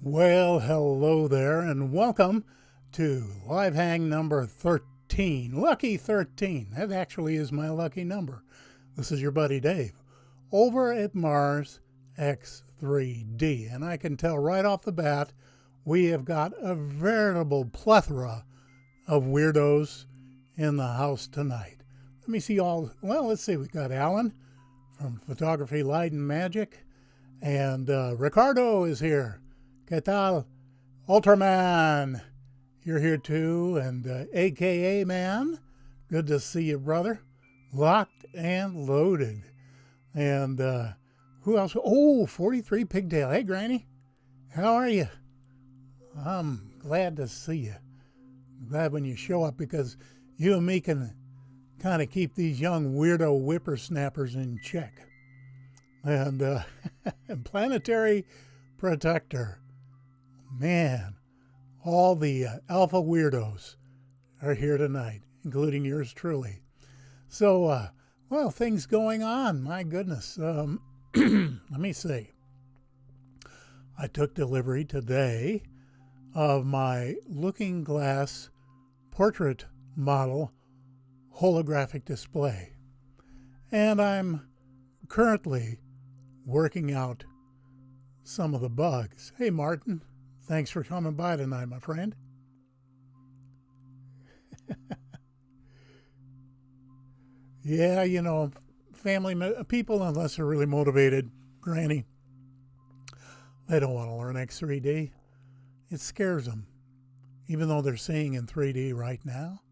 Well, hello there, and welcome to Live Hang number 13. Lucky 13. That actually is my lucky number. This is your buddy Dave over at MarsX3D. And I can tell right off the bat, we have got a veritable plethora of weirdos in the house tonight. Let me see all. Well, let's see. We got Alan from Photography, Light, and Magic. And Ricardo is here. ¿Qué tal? Ultraman, you're here too, and AKA Man, good to see you, brother. Locked and loaded. And who else? Oh, 43 Pigtail. Hey, Granny, how are you? I'm glad to see you. I'm glad when you show up, because you and me can kind of keep these young weirdo whippersnappers in check. And Planetary Protector. Man, all the alpha weirdos are here tonight, including yours truly. So, well, things going on. My goodness. Let me see. I took delivery today of my Looking Glass portrait model holographic display. And I'm currently working out some of the bugs. Hey, Martin. Thanks for coming by tonight, my friend. Yeah, you know, family people, unless they're really motivated, Granny, they don't want to learn X3D. It scares them. Even though they're seeing in 3D right now,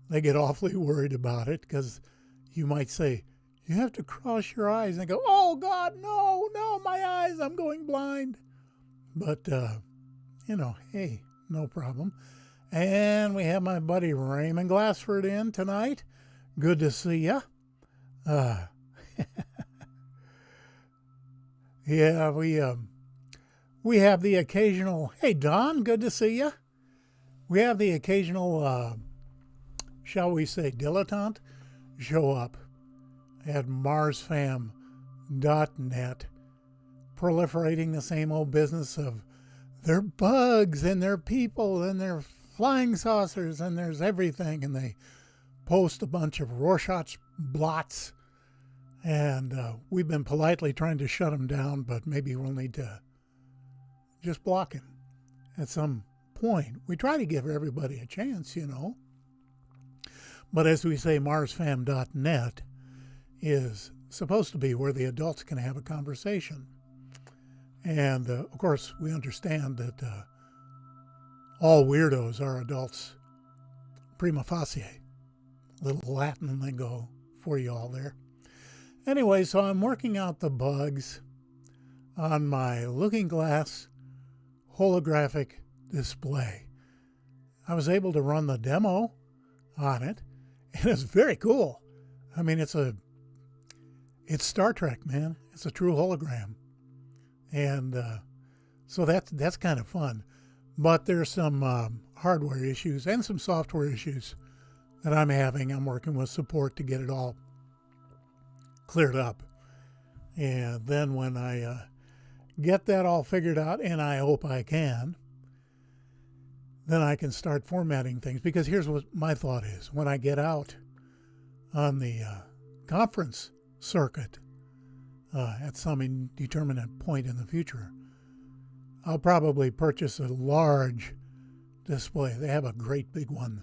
they get awfully worried about it, because you might say, you have to cross your eyes, and they go, oh God, no, my eyes, I'm going blind. But, you know, hey, no problem. And we have my buddy Raymond Glassford in tonight. Good to see ya. Yeah, we have the occasional, hey, Don, good to see ya. We have the occasional, shall we say, dilettante show up at MarsFam.net, proliferating the same old business of their bugs and their people and their flying saucers, and there's everything, and they post a bunch of Rorschach blots, and we've been politely trying to shut them down, but maybe we'll need to just block him at some point. We try to give everybody a chance, you know, but as we say, MarsFam.net is supposed to be where the adults can have a conversation. And, of course, we understand that all weirdos are adults prima facie. Little Latin lingo for you all there. Anyway, so I'm working out the bugs on my Looking Glass holographic display. I was able to run the demo on it, and it's very cool. I mean, it's Star Trek, man. It's a true hologram. And so that's kind of fun. But there's some hardware issues and some software issues that I'm having. I'm working with support to get it all cleared up. And then when I get that all figured out, and I hope I can, then I can start formatting things. Because here's what my thought is. When I get out on the conference circuit, at some indeterminate point in the future, I'll probably purchase a large display. They have a great big one.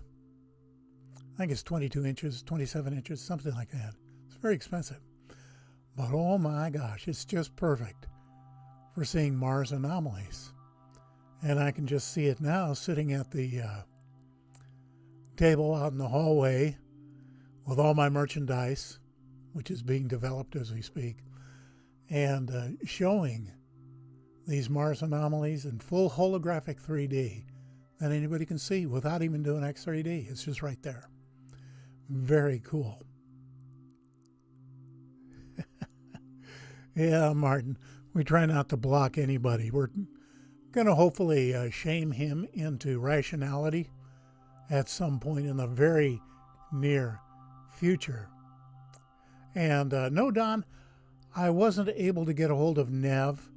I think it's 22 inches, 27 inches, something like that. It's very expensive. But oh my gosh, it's just perfect for seeing Mars anomalies. And I can just see it now sitting at the table out in the hallway with all my merchandise, which is being developed as we speak, and showing these Mars anomalies in full holographic 3D that anybody can see without even doing X3D. It's just right there. Very cool. Yeah, Martin, we try not to block anybody. We're going to hopefully shame him into rationality at some point in the very near future. And no, Don, I wasn't able to get a hold of Nev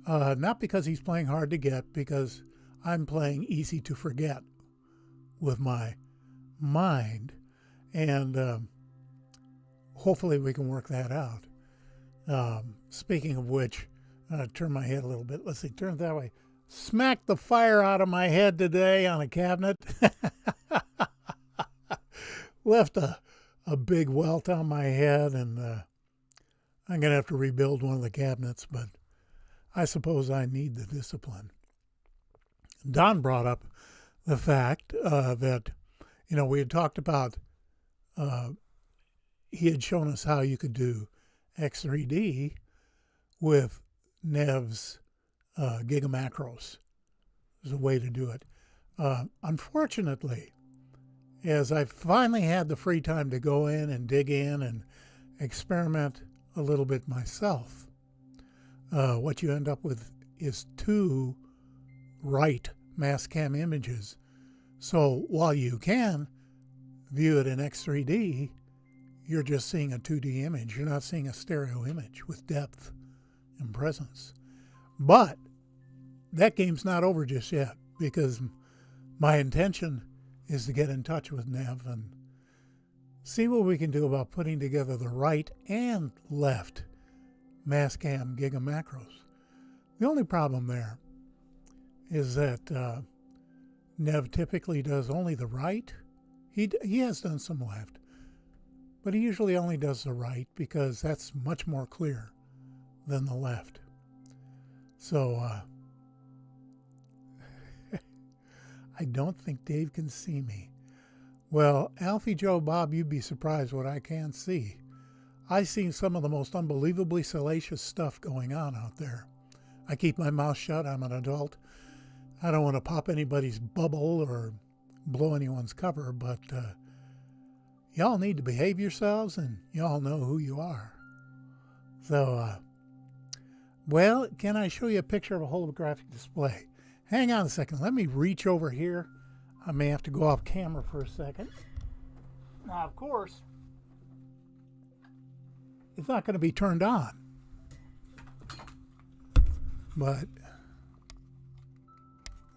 Not because he's playing hard to get, because I'm playing easy to forget with my mind. And hopefully we can work that out. Speaking of which, turn my head a little bit. Let's see, turn it that way. Smacked the fire out of my head today on a cabinet. Left a big welt on my head, and I'm going to have to rebuild one of the cabinets, but I suppose I need the discipline. Don brought up the fact that, we had talked about, he had shown us how you could do X3D with Nev's gigamacros. There's a way to do it. Unfortunately, as I finally had the free time to go in and dig in and experiment a little bit myself, what you end up with is 2 right mass cam images. So while you can view it in X3D, you're just seeing a 2D image. You're not seeing a stereo image with depth and presence. But that game's not over just yet, because my intention is to get in touch with Nev and see what we can do about putting together the right and left mass cam gigamacros. The only problem there is that Nev typically does only the right. He has done some left, but he usually only does the right because that's much more clear than the left. So I don't think Dave can see me. Well, Alfie, Joe, Bob, you'd be surprised what I can see. I see some of the most unbelievably salacious stuff going on out there. I keep my mouth shut. I'm an adult. I don't want to pop anybody's bubble or blow anyone's cover, but y'all need to behave yourselves, and y'all know who you are. So, well, can I show you a picture of a holographic display? Hang on a second. Let me reach over here. I may have to go off camera for a second. Now, of course, it's not going to be turned on. But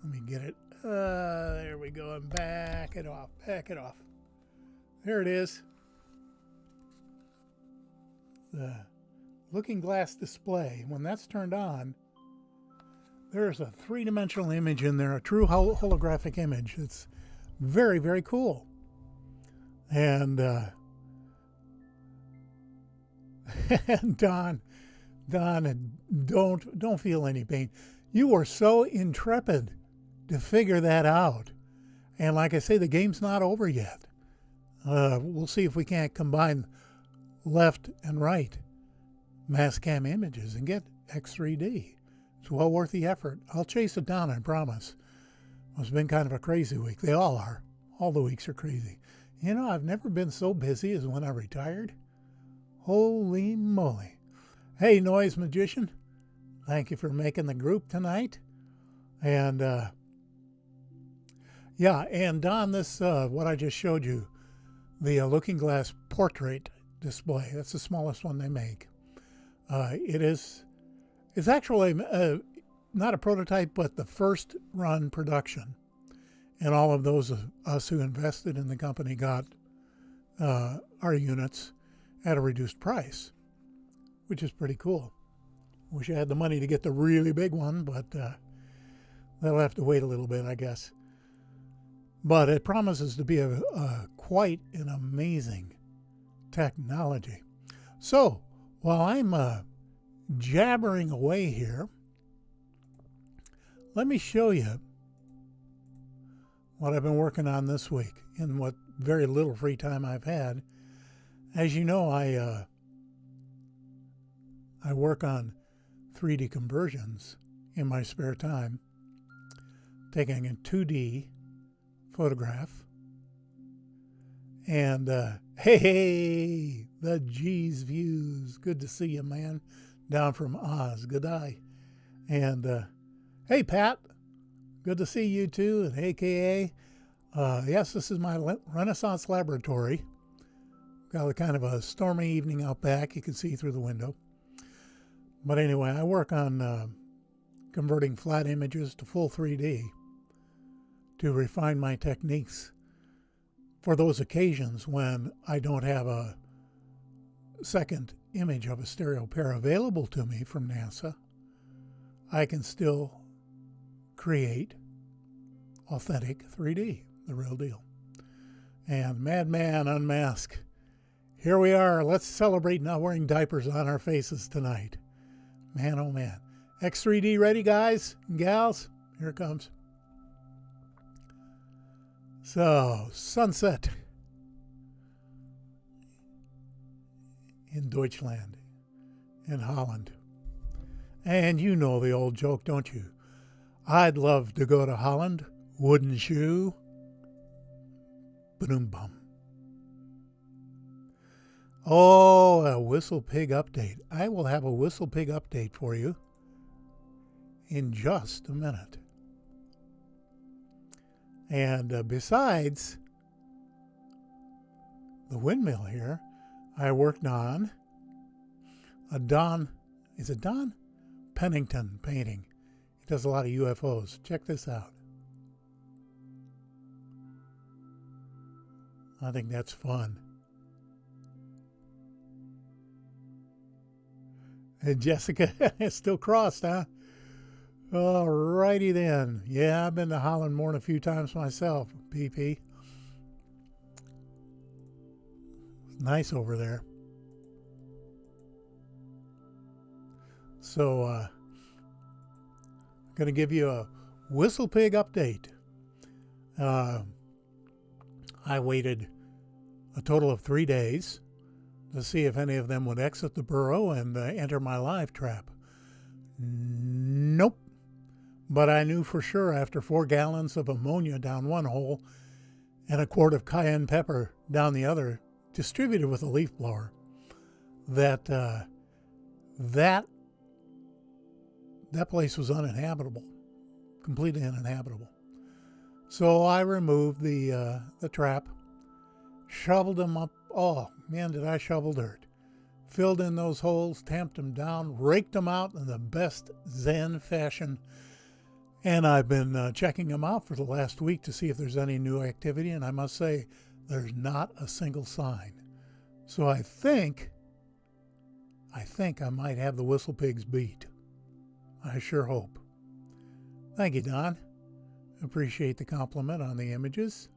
let me get it. There we go. And back it off. Back it off. There it is. The looking glass display. When that's turned on, there's a 3-dimensional image in there, a true holographic image. It's very, very cool. And and Don, don't feel any pain. You were so intrepid to figure that out. And like I say, the game's not over yet. We'll see if we can't combine left and right mass cam images and get X3D. It's well worth the effort. I'll chase it down, I promise. It's been kind of a crazy week. They all are. All the weeks are crazy. I've never been so busy as when I retired. Holy moly. Hey, Noise Magician. Thank you for making the group tonight. And, and Don, this, what I just showed you, the Looking Glass portrait display, that's the smallest one they make. It's actually not a prototype, but the first run production. And all of those of us who invested in the company got our units at a reduced price, which is pretty cool. Wish I had the money to get the really big one, but they'll have to wait a little bit, I guess. But it promises to be a quite an amazing technology. So while I'm jabbering away here, let me show you what I've been working on this week in what very little free time I've had. As you know, I work on 3D conversions in my spare time, taking a 2D photograph. And hey, the G's views. Good to see you, man. Down from Oz. Good eye. And hey, Pat. Good to see you too. And AKA, yes, this is my Renaissance laboratory. Got a kind of a stormy evening out back. You can see through the window. But anyway, I work on converting flat images to full 3D to refine my techniques for those occasions when I don't have a second image of a stereo pair available to me from NASA. I can still create authentic 3D, the real deal. And Madman Unmask, here we are. Let's celebrate not wearing diapers on our faces tonight. Man, oh man. X3D ready, guys and gals? Here it comes. So, sunset in Deutschland, in Holland. And you know the old joke, don't you? I'd love to go to Holland, wouldn't you? Ba-doom bum. Oh, a Whistle Pig update. I will have a Whistle Pig update for you in just a minute. And besides the windmill here, I worked on a Don Pennington painting. He does a lot of UFOs. Check this out. I think that's fun. And Jessica is still crossed, huh? All righty then. Yeah, I've been to Holland more than a few times myself, PP. It's nice over there. So, I'm going to give you a Whistle Pig update. I waited a total of 3 days to see if any of them would exit the burrow and enter my live trap. Nope. But I knew for sure after 4 gallons of ammonia down one hole and a quart of cayenne pepper down the other, distributed with a leaf blower, that that place was uninhabitable, completely uninhabitable. So I removed the trap, shoveled them up. Oh, man, did I shovel dirt. Filled in those holes, tamped them down, raked them out in the best Zen fashion. And I've been checking them out for the last week to see if there's any new activity. And I must say, there's not a single sign. So I think I might have the Whistle Pigs beat. I sure hope. Thank you, Don. Appreciate the compliment on the images.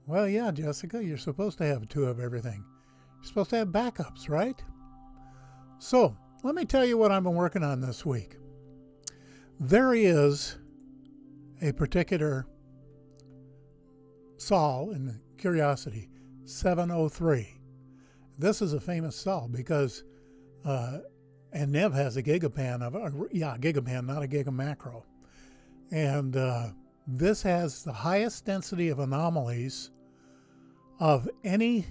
Well, yeah, Jessica, you're supposed to have 2 of everything. You're supposed to have backups, right? So, let me tell you what I've been working on this week. There is a particular sol in Curiosity, 703. This is a famous sol because, and Nev has a gigapan of, gigapan, not a gigamacro. And this has the highest density of anomalies of any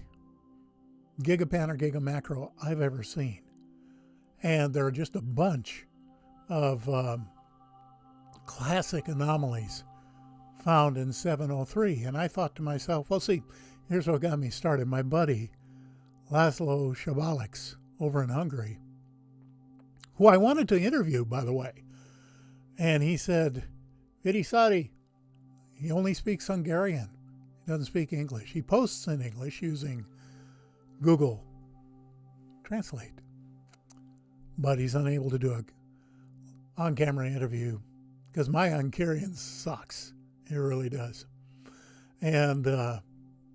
gigapan or gigamacro I've ever seen. And there are just a bunch of classic anomalies found in 703. And I thought to myself, well, see, here's what got me started. My buddy, Laszlo Shabalix, over in Hungary, who I wanted to interview, by the way. And he said, Vidisari, he only speaks Hungarian. He doesn't speak English. He posts in English using Google Translate. But he's unable to do a on-camera interview because my Hungarian sucks. It really does. And,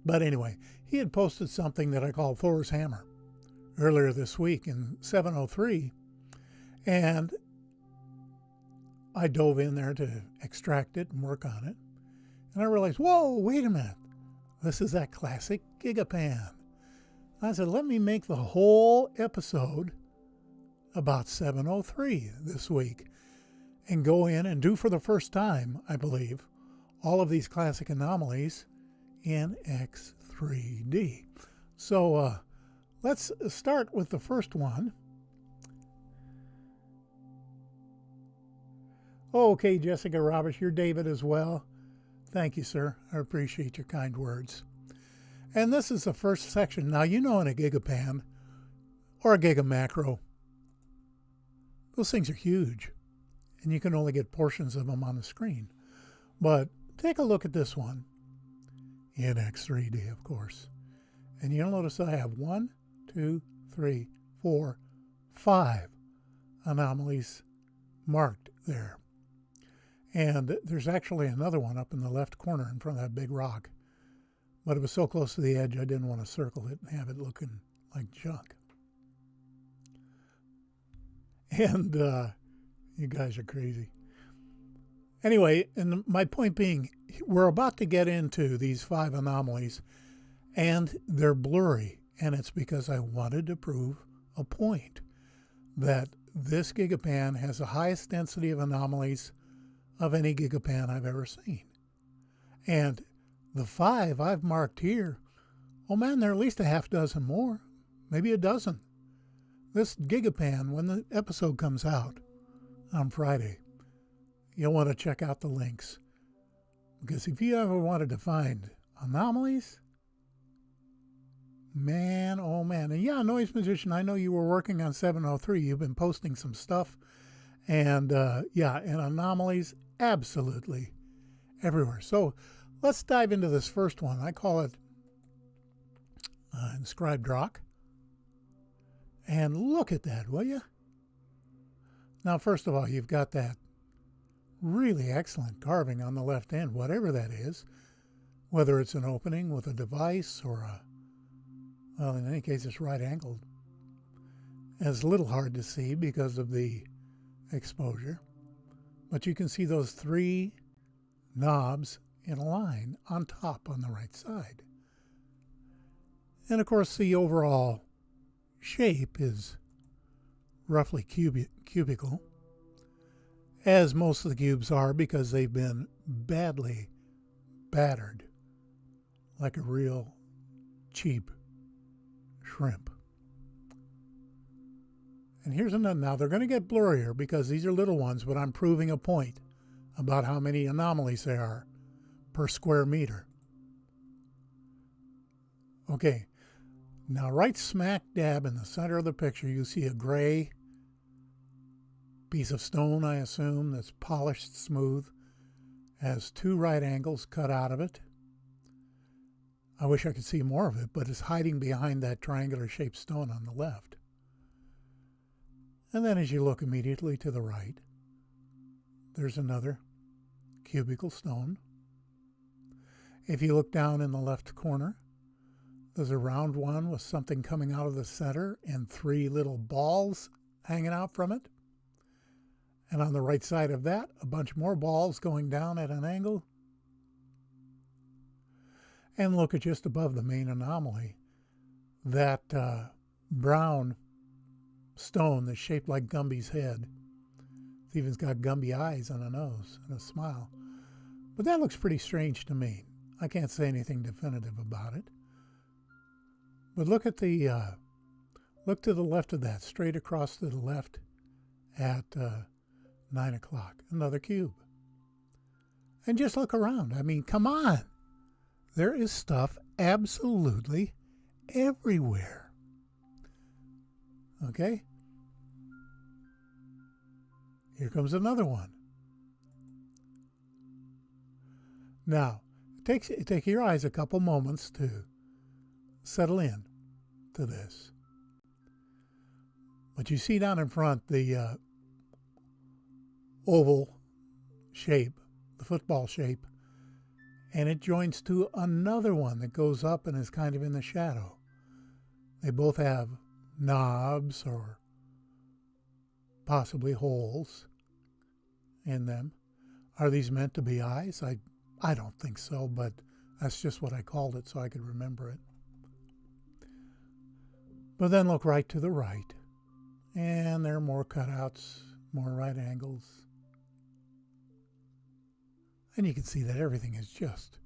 but anyway, he had posted something that I call Thor's Hammer earlier this week in 703. And I dove in there to extract it and work on it. And I realized, whoa, wait a minute. This is that classic gigapan. I said, let me make the whole episode about 703 this week and go in and do for the first time, I believe, all of these classic anomalies in X3D. So let's start with the first one. Okay, Jessica Roberts, you're David as well. Thank you, sir. I appreciate your kind words. And this is the first section. Now, you know in a gigapan or a gigamacro, Those things are huge, and you can only get portions of them on the screen. But take a look at this one in X3D, of course. And you'll notice I have 1, 2, 3, 4, 5 anomalies marked there. And there's actually another one up in the left corner in front of that big rock. But it was so close to the edge, I didn't want to circle it and have it looking like junk. And you guys are crazy. Anyway, and my point being, we're about to get into these 5 anomalies, and they're blurry. And it's because I wanted to prove a point, that this gigapan has the highest density of anomalies of any gigapan I've ever seen. And the 5 I've marked here, oh man, there are at least a half dozen more, maybe a dozen. This gigapan, when the episode comes out on Friday, you'll want to check out the links. Because if you ever wanted to find anomalies, man, oh man. And yeah, Noise Musician, I know you were working on 703. You've been posting some stuff. And yeah, and anomalies absolutely everywhere. So let's dive into this first one. I call it Inscribed Rock. And look at that, will you? Now, first of all, you've got that really excellent carving on the left end, whatever that is, whether it's an opening with a device or a, well, in any case, it's right angled. It's a little hard to see because of the exposure, but you can see those 3 knobs in a line on top on the right side. And of course, the overall shape is roughly cubical, as most of the cubes are, because they've been badly battered like a real cheap shrimp. And here's another. Now they're going to get blurrier because these are little ones, but I'm proving a point about how many anomalies there are per square meter. Okay, now right smack dab in the center of the picture, you see a gray piece of stone, I assume, that's polished smooth, has 2 right angles cut out of it. I wish I could see more of it, but it's hiding behind that triangular shaped stone on the left. And then as you look immediately to the right, there's another cubical stone. If you look down in the left corner, there's a round one with something coming out of the center and 3 little balls hanging out from it. And on the right side of that, a bunch more balls going down at an angle. And look at just above the main anomaly, that brown stone that's shaped like Gumby's head. It's even got Gumby eyes and a nose and a smile. But that looks pretty strange to me. I can't say anything definitive about it. But look at the, look to the left of that, straight across to the left at 9 o'clock, another cube. And just look around. I mean, come on. There is stuff absolutely everywhere. Okay? Here comes another one. Now, take your eyes a couple moments to settle in to this. But you see down in front the oval shape, the football shape, and it joins to another one that goes up and is kind of in the shadow. They both have knobs or possibly holes in them. Are these meant to be eyes? I don't think so, but that's just what I called it so I could remember it. But then look right to the right, and there are more cutouts, more right angles. And you can see that everything is just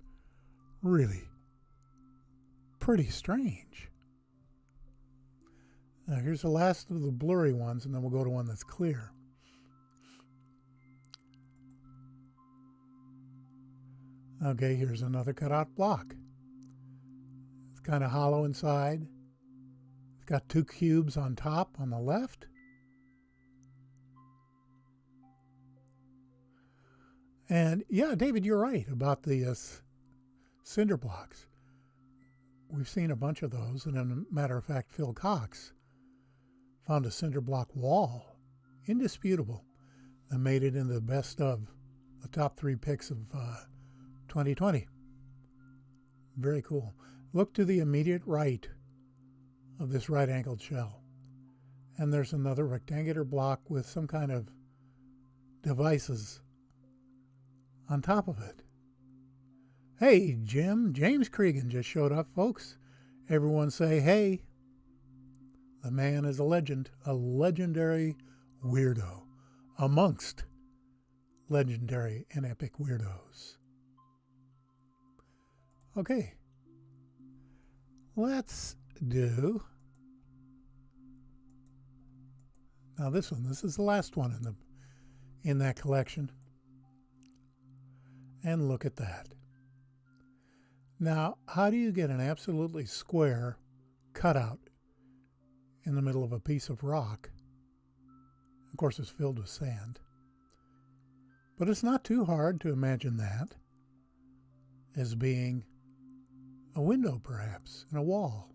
really pretty strange. Now here's the last of the blurry ones, and then we'll go to one that's clear. Okay, here's another cutout block. It's kind of hollow inside. It's got 2 cubes on top on the left. And yeah, David, you're right about the cinder blocks. We've seen a bunch of those, and as a matter of fact, Phil Cox found a cinder block wall, indisputable, that made it into the best of the top 3 picks of 2020. Very cool. Look to the immediate right of this right-angled shell, and there's another rectangular block with some kind of devices on top of it. Hey, James Cregan just showed up, folks. Everyone say hey. The man is a legend, a legendary weirdo amongst legendary and epic weirdos. Okay, let's do now this one. This is the last one in that collection. And look at that. Now, how do you get an absolutely square cutout in the middle of a piece of rock? Of course, it's filled with sand. But it's not too hard to imagine that as being a window, perhaps, in a wall.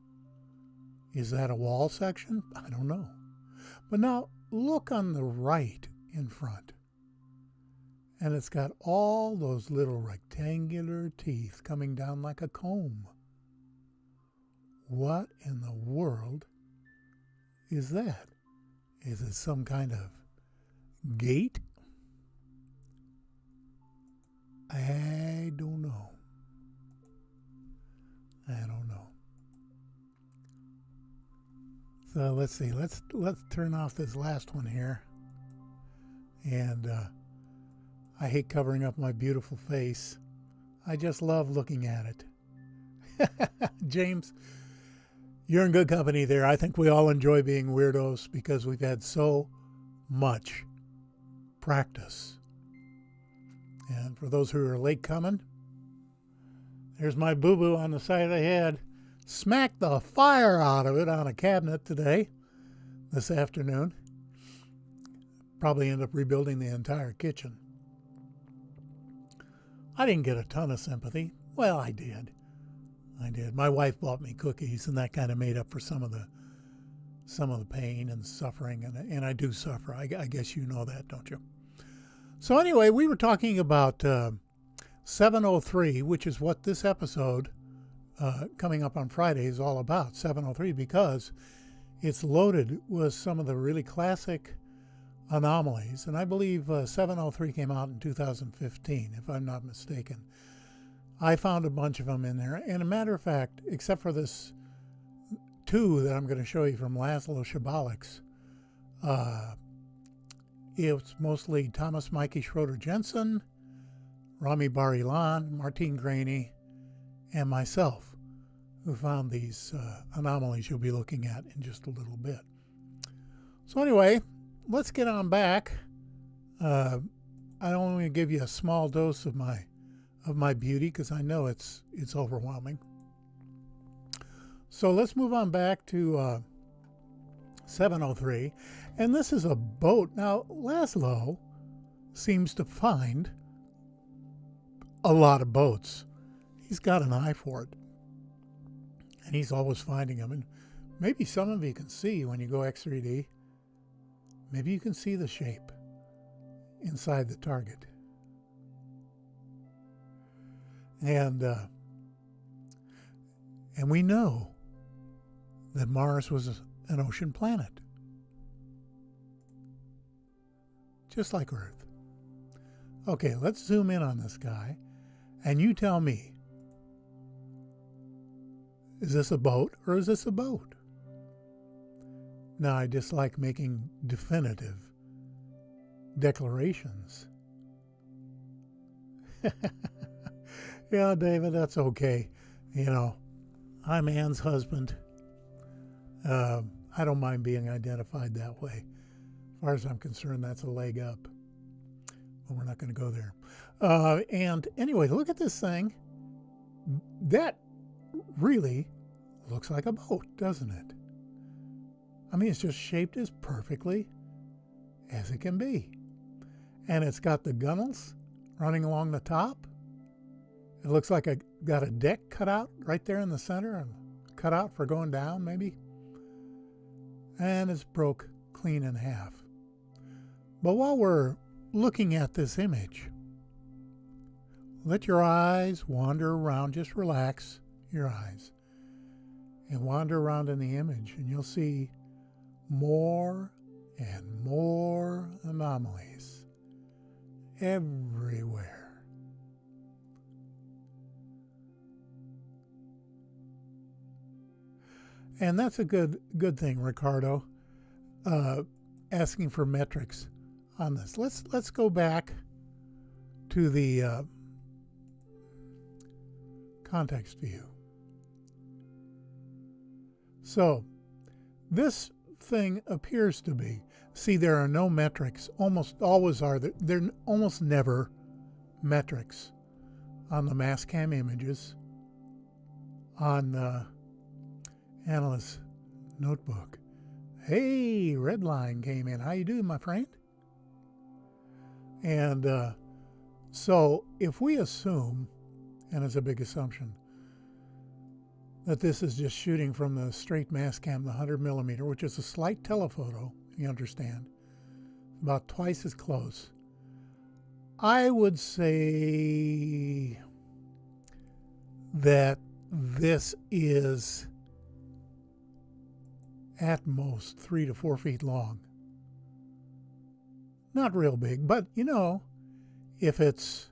Is that a wall section? I don't know. But now, look on the right in front. And it's got all those little rectangular teeth coming down like a comb. What in the world is that? Is it some kind of gate? I don't know. I don't know. So let's see. Let's turn off this last one here. And I hate covering up my beautiful face. I just love looking at it. James, you're in good company there. I think we all enjoy being weirdos because we've had so much practice. And for those who are late coming, there's my boo-boo on the side of the head. Smacked the fire out of it on a cabinet today, this afternoon. Probably end up rebuilding the entire kitchen. I didn't get a ton of sympathy. Well, I did. My wife bought me cookies, and that kind of made up for some of the pain and suffering, and I do suffer. I guess you know that, don't you? So anyway, we were talking about 703, which is what this episode coming up on Friday is all about, 703, because it's loaded with some of the really classic anomalies. And I believe 703 came out in 2015, if I'm not mistaken. I found a bunch of them in there. And a matter of fact, except for this 2 that I'm going to show you from Laszlo Shabalik's, it's mostly Thomas Mikey Schroeder Jensen, Rami Bar-Ilan, Martine Graney, and myself, who found these anomalies you'll be looking at in just a little bit. So anyway, let's get on back. I don't want to give you a small dose of my beauty because I know it's overwhelming. So let's move on back to 703, and this is a boat. Now, Laszlo seems to find a lot of boats. He's got an eye for it, and he's always finding them. And maybe some of you can see when you go X3D, maybe you can see the shape inside the target. And we know that Mars was an ocean planet, just like Earth. Okay, let's zoom in on this guy, and you tell me, is this a boat or is this a boat? Now, I dislike making definitive declarations. Yeah, David, that's okay. You know, I'm Ann's husband. I don't mind being identified that way. As far as I'm concerned, that's a leg up. But we're not going to go there. And anyway, look at this thing. That really looks like a boat, doesn't it? I mean, it's just shaped as perfectly as it can be. And it's got the gunnels running along the top. It looks like I got a deck cut out right there in the center, and cut out for going down maybe. And it's broke clean in half. But while we're looking at this image, let your eyes wander around. Just relax your eyes and wander around in the image, and you'll see more and more anomalies everywhere. And that's a good thing, Ricardo, asking for metrics on this. Let's go back to the context view. So this thing appears to be, see, there are no metrics, almost always are. There are almost never metrics on the Mastcam images on the analyst notebook. Hey, Redline came in. How you doing, my friend? And so if we assume, and it's a big assumption, that this is just shooting from the straight Mastcam, the 100mm, which is a slight telephoto, you understand, about twice as close. I would say that this is at most 3 to 4 feet long. Not real big, but you know, if it's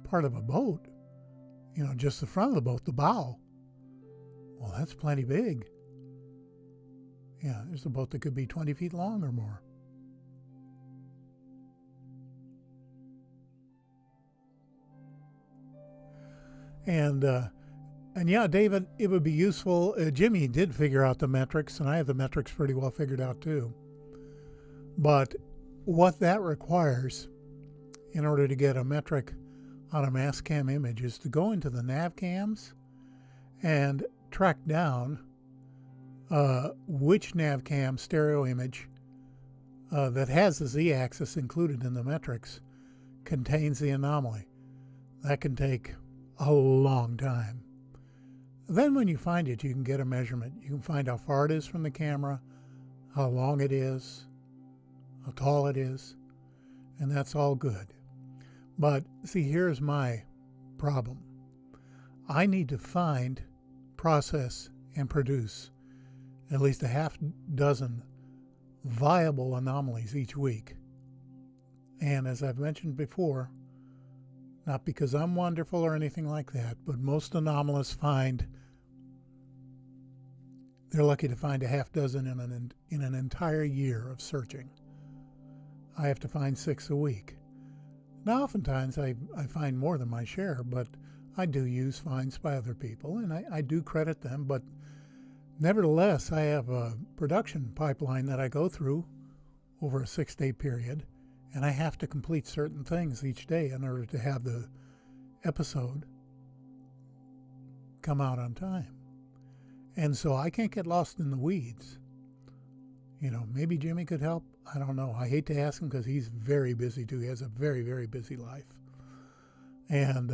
part of a boat, you know, just the front of the boat, the bow, well, that's plenty big. Yeah, there's a boat that could be 20 feet long or more. And yeah, David, it would be useful. Jimmy did figure out the metrics, and I have the metrics pretty well figured out too. But what that requires in order to get a metric on a Mastcam image is to go into the nav cams and track down which nav cam stereo image that has the z-axis included in the metrics contains the anomaly. That can take a long time. Then when you find it, you can get a measurement. You can find how far it is from the camera, how long it is, how tall it is, and that's all good. But see, here's my problem. I need to find, process, and produce at least a half dozen viable anomalies each week. And as I've mentioned before, not because I'm wonderful or anything like that, but most anomalists they're lucky to find a half dozen in an entire year of searching. I have to find 6 a week. Now, oftentimes I find more than my share, but I do use finds by other people, and I do credit them, but nevertheless, I have a production pipeline that I go through over a 6-day period, and I have to complete certain things each day in order to have the episode come out on time. And so I can't get lost in the weeds. You know, maybe Jimmy could help. I don't know. I hate to ask him because he's very busy too. He has a very, very busy life. And,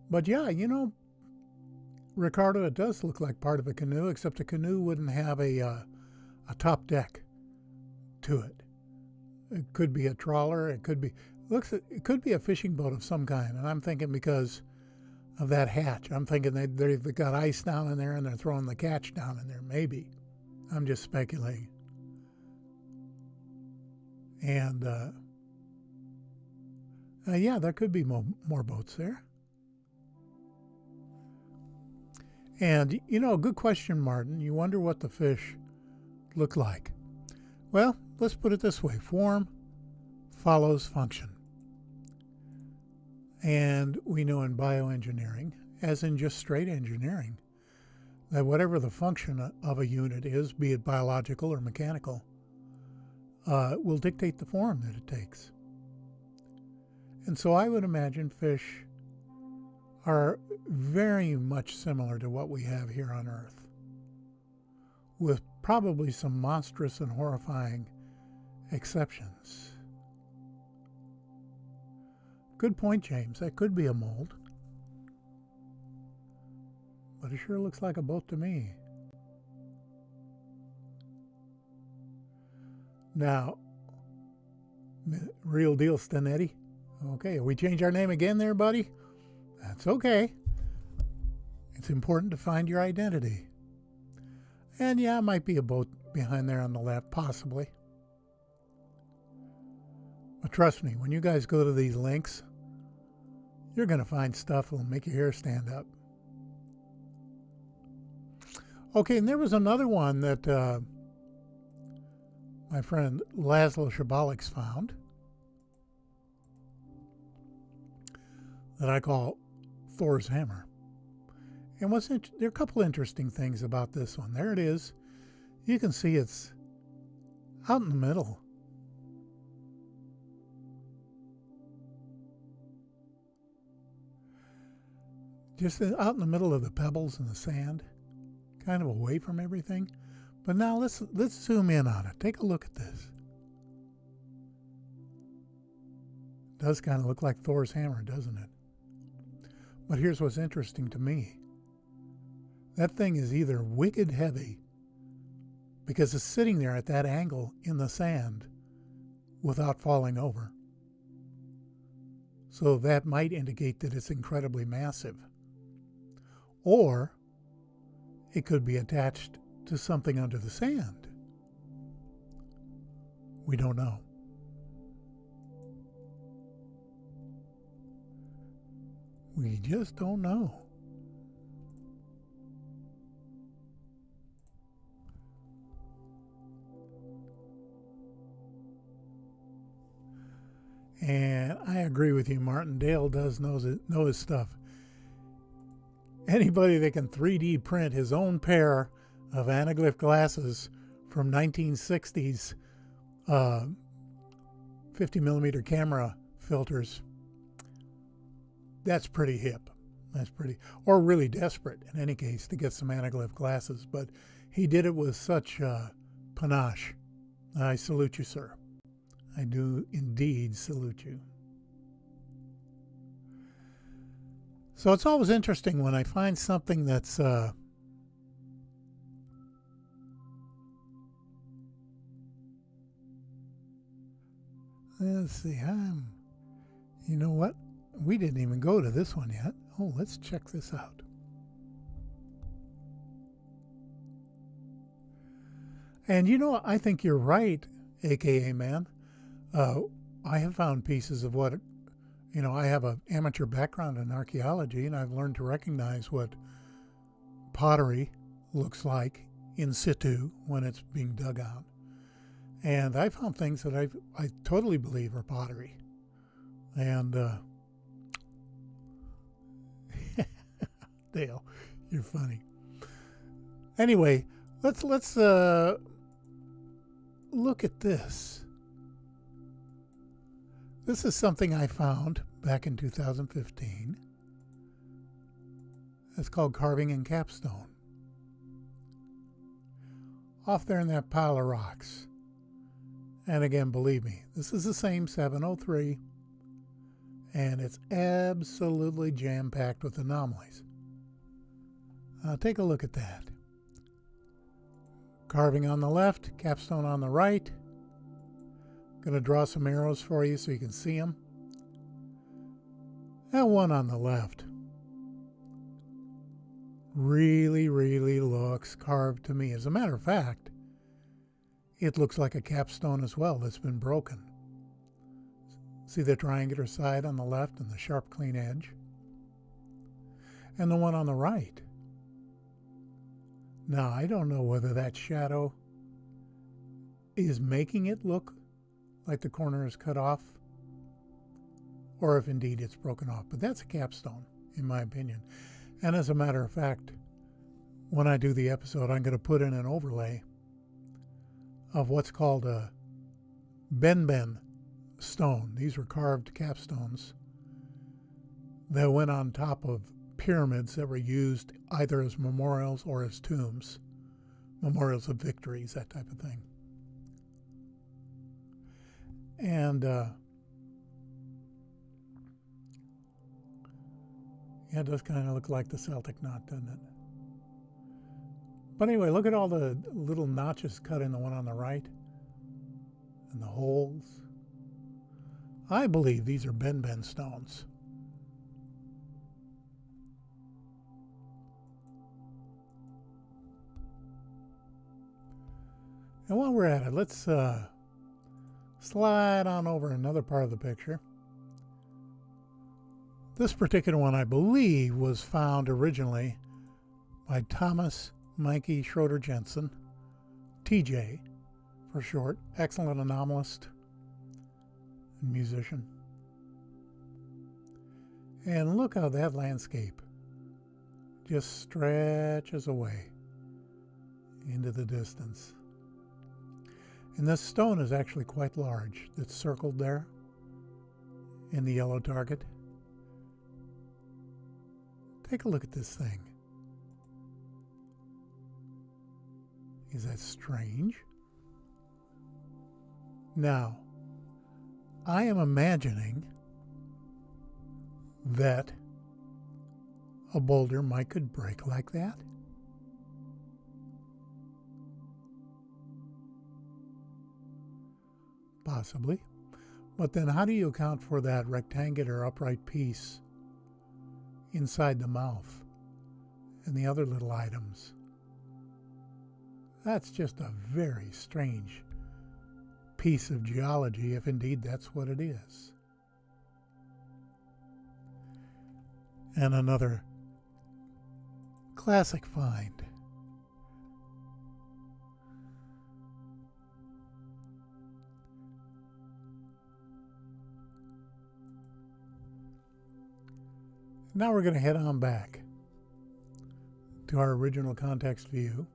but yeah, you know, Ricardo, it does look like part of a canoe, except a canoe wouldn't have a top deck to it. It could be a trawler. It could be a fishing boat of some kind. And I'm thinking because of that hatch, I'm thinking they've got ice down in there and they're throwing the catch down in there. Maybe. I'm just speculating. And yeah, there could be more boats there. And, you know, good question, Martin. You wonder what the fish look like. Well, let's put it this way. Form follows function. And we know in bioengineering, as in just straight engineering, that whatever the function of a unit is, be it biological or mechanical, will dictate the form that it takes. And so I would imagine fish are very much similar to what we have here on Earth, with probably some monstrous and horrifying exceptions. Good point, James. That could be a mold. But it sure looks like a boat to me. Now, Real Deal Stanetti. Okay, we change our name again there, buddy? That's okay. It's important to find your identity. And yeah, it might be a boat behind there on the left, possibly. But trust me, when you guys go to these links, you're going to find stuff that will make your hair stand up. Okay, and there was another one that my friend Laszlo Shabalix found that I call Thor's Hammer. And there are a couple interesting things about this one. There it is. You can see it's out in the middle. Just out in the middle of the pebbles and the sand, kind of away from everything. But now let's zoom in on it. Take a look at this. It does kind of look like Thor's hammer, doesn't it? But here's what's interesting to me. That thing is either wicked heavy because it's sitting there at that angle in the sand without falling over. So that might indicate that it's incredibly massive. Or it could be attached to something under the sand. We don't know. We just don't know. And I agree with you, Martin. Dale does know his stuff. Anybody that can 3D print his own pair of anaglyph glasses from 1960s 50 millimeter camera filters, that's pretty hip. That's pretty, or really desperate in any case to get some anaglyph glasses. But he did it with such panache. I salute you, sir. I do indeed salute you. So it's always interesting when I find something that's let's see, you know what? We didn't even go to this one yet. Oh, let's check this out. And you know, I think you're right, AKA man. I have found pieces of what, you know, I have an amateur background in archaeology, and I've learned to recognize what pottery looks like in situ when it's being dug out. And I found things that I totally believe are pottery. And Dale, you're funny. Anyway, let's look at this. This is something I found back in 2015. It's called Carving and Capstone. Off there in that pile of rocks. And again, believe me, this is the same 703, and it's absolutely jam-packed with anomalies. Take a look at that. Carving on the left, capstone on the right. Going to draw some arrows for you so you can see them. That one on the left really, really looks carved to me. As a matter of fact, it looks like a capstone as well that's been broken. See the triangular side on the left and the sharp, clean edge? And the one on the right. Now, I don't know whether that shadow is making it look like the corner is cut off, or if indeed it's broken off. But that's a capstone, in my opinion. And as a matter of fact, when I do the episode, I'm going to put in an overlay of what's called a benben stone. These were carved capstones that went on top of pyramids that were used either as memorials or as tombs, memorials of victories, that type of thing. And Yeah, it does kind of look like the Celtic knot, doesn't it? But anyway, look at all the little notches cut in the one on the right and the holes. I believe these are Ben stones. And while we're at it, let's slide on over another part of the picture. This particular one, I believe, was found originally by Thomas Mikey Schroeder Jensen, TJ for short, excellent anomalist and musician. And look how that landscape just stretches away into the distance. And this stone is actually quite large. It's circled there in the yellow target. Take a look at this thing. Is that strange? Now, I am imagining that a boulder could break like that. Possibly. But then how do you account for that rectangular upright piece inside the mouth and the other little items? That's just a very strange piece of geology, if indeed that's what it is. And another classic find. Now we're going to head on back to our original context view,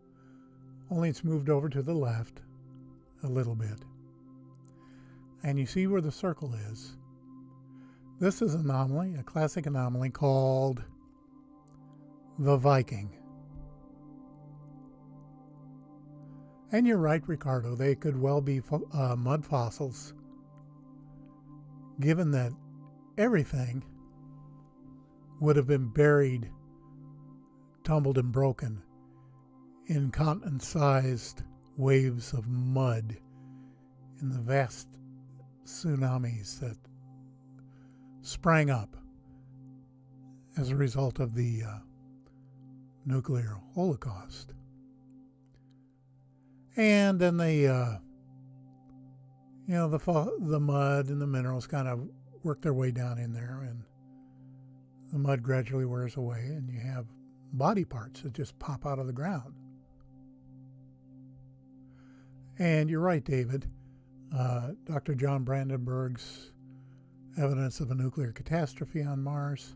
only it's moved over to the left a little bit. And you see where the circle is. This is an anomaly, a classic anomaly called the Viking. And you're right, Ricardo, they could well be mud fossils, given that everything would have been buried, tumbled, and broken in continent-sized waves of mud in the vast tsunamis that sprang up as a result of the nuclear holocaust. And then the mud and the minerals kind of work their way down in there, and the mud gradually wears away, and you have body parts that just pop out of the ground. And you're right, David. Dr. John Brandenburg's Evidence of a Nuclear Catastrophe on Mars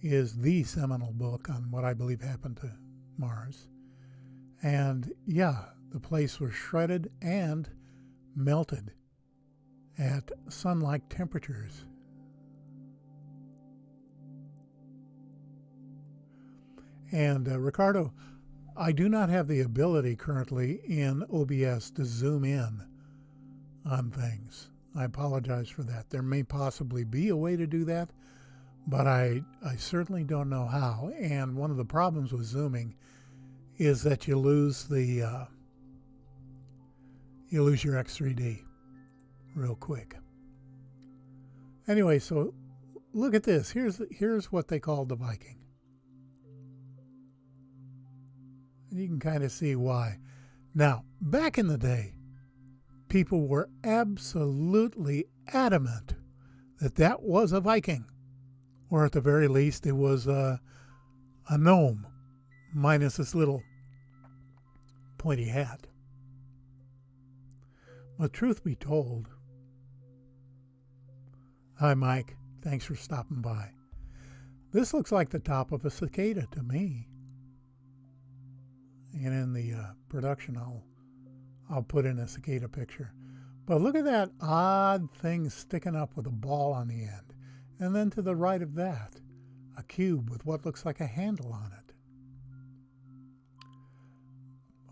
is the seminal book on what I believe happened to Mars. And yeah, the place was shredded and melted at sun-like temperatures. And Ricardo, I do not have the ability currently in OBS to zoom in on things. I apologize for that. There may possibly be a way to do that, but I certainly don't know how. And one of the problems with zooming is that you lose your X3D real quick. Anyway, so look at this. Here's what they called the Viking. And you can kind of see why. Now, back in the day, people were absolutely adamant that that was a Viking. Or at the very least, it was a gnome, minus this little pointy hat. But truth be told, hi Mike, thanks for stopping by. This looks like the top of a cicada to me. And in the production, I'll put in a cicada picture. But look at that odd thing sticking up with a ball on the end. And then to the right of that, a cube with what looks like a handle on it.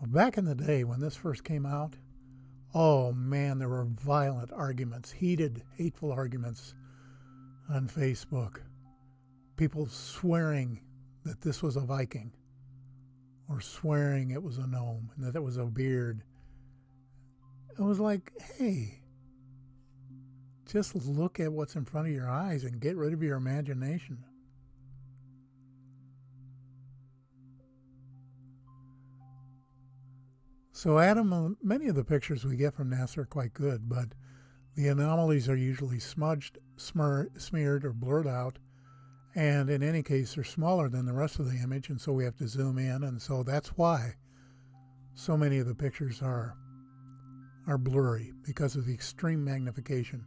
Well, back in the day when this first came out, oh man, there were violent arguments, heated, hateful arguments on Facebook people swearing that this was a Viking, or swearing it was a gnome and that it was a beard. It was like, hey, just look at what's in front of your eyes and get rid of your imagination. So, Adam, many of the pictures we get from NASA are quite good, but the anomalies are usually smudged, smeared, or blurred out. And in any case, they're smaller than the rest of the image, and so we have to zoom in. And so that's why so many of the pictures are blurry, because of the extreme magnification.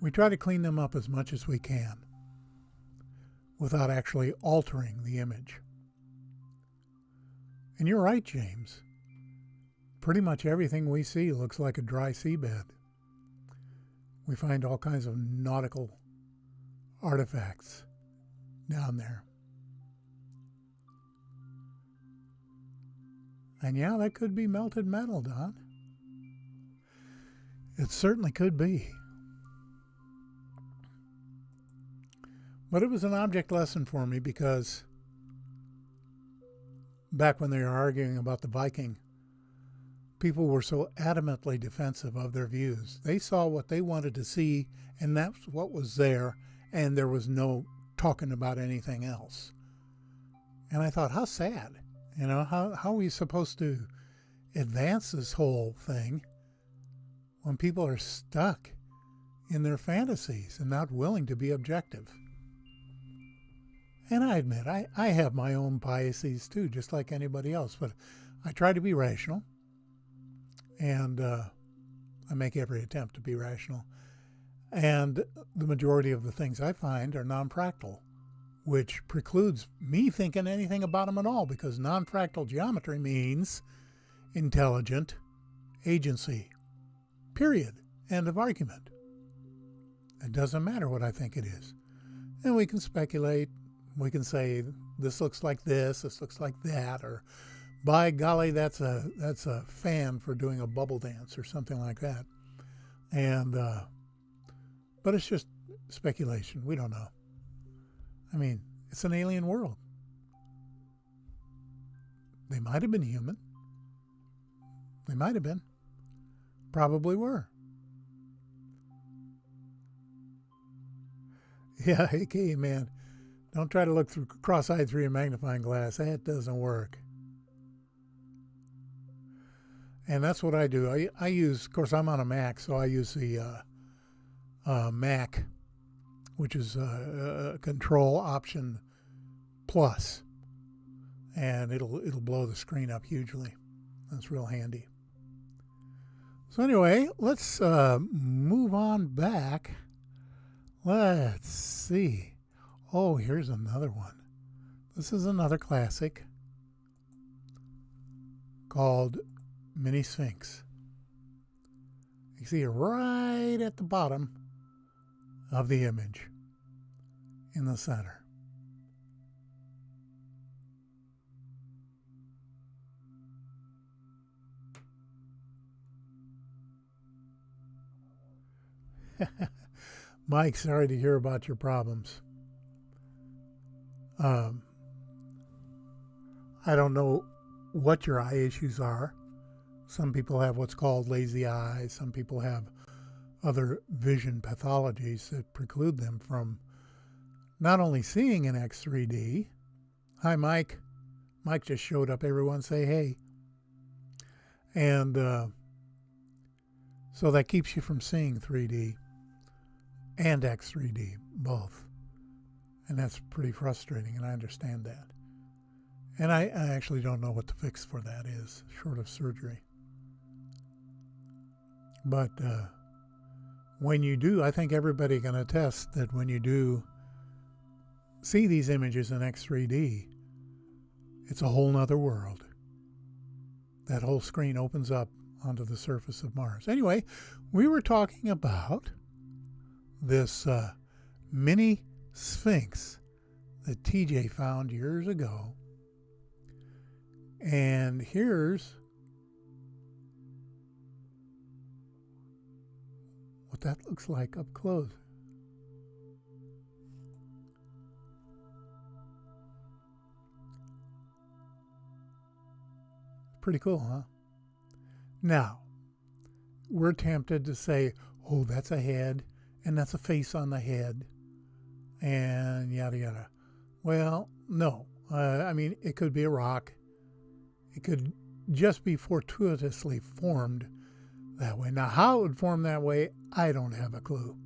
We try to clean them up as much as we can without actually altering the image. And you're right, James. Pretty much everything we see looks like a dry seabed. We find all kinds of nautical artifacts down there. And yeah, that could be melted metal, Don. It certainly could be. But it was an object lesson for me, because back when they were arguing about the Viking, people were so adamantly defensive of their views. They saw what they wanted to see, and that's what was there, and there was no talking about anything else. And I thought, how sad. How are we supposed to advance this whole thing when people are stuck in their fantasies and not willing to be objective? And I admit, I have my own biases too, just like anybody else, but I try to be rational, and I make every attempt to be rational. And the majority of the things I find are non-fractal, which precludes me thinking anything about them at all, because non-fractal geometry means intelligent agency. Period. End of argument. It doesn't matter what I think it is. And we can speculate. We can say, this looks like this looks like that, or by golly, that's a fan for doing a bubble dance or something like that. And but it's just speculation. We don't know. I mean, it's an alien world. They might have been human. They might have been. Probably were. Yeah, okay, man. Don't try to look through cross-eyed through your magnifying glass. That doesn't work. And that's what I do. I use, of course, I'm on a Mac, so I use the Mac, which is Control Option Plus, and it'll blow the screen up hugely. That's real handy. So anyway, let's move on back. Let's see. Oh, here's another one. This is another classic called Mini Sphinx. You see it right at the bottom of the image in the center. Mike, sorry to hear about your problems. I don't know what your eye issues are. Some people have what's called lazy eye. Some people have other vision pathologies that preclude them from not only seeing in X3D. Hi, Mike. Mike just showed up. Everyone say hey. And so that keeps you from seeing 3D and X3D, both. And that's pretty frustrating, and I understand that. And I actually don't know what the fix for that is, short of surgery. But when you do, I think everybody can attest that when you do see these images in X3D, it's a whole nother world. That whole screen opens up onto the surface of Mars. Anyway, we were talking about this mini Sphinx that TJ found years ago. And here's what that looks like up close. Pretty cool, huh? Now, we're tempted to say, oh, that's a head, and that's a face on the head, and yada yada. Well, no. I mean, it could be a rock. It could just be fortuitously formed that way. Now, how it would form that way, I don't have a clue.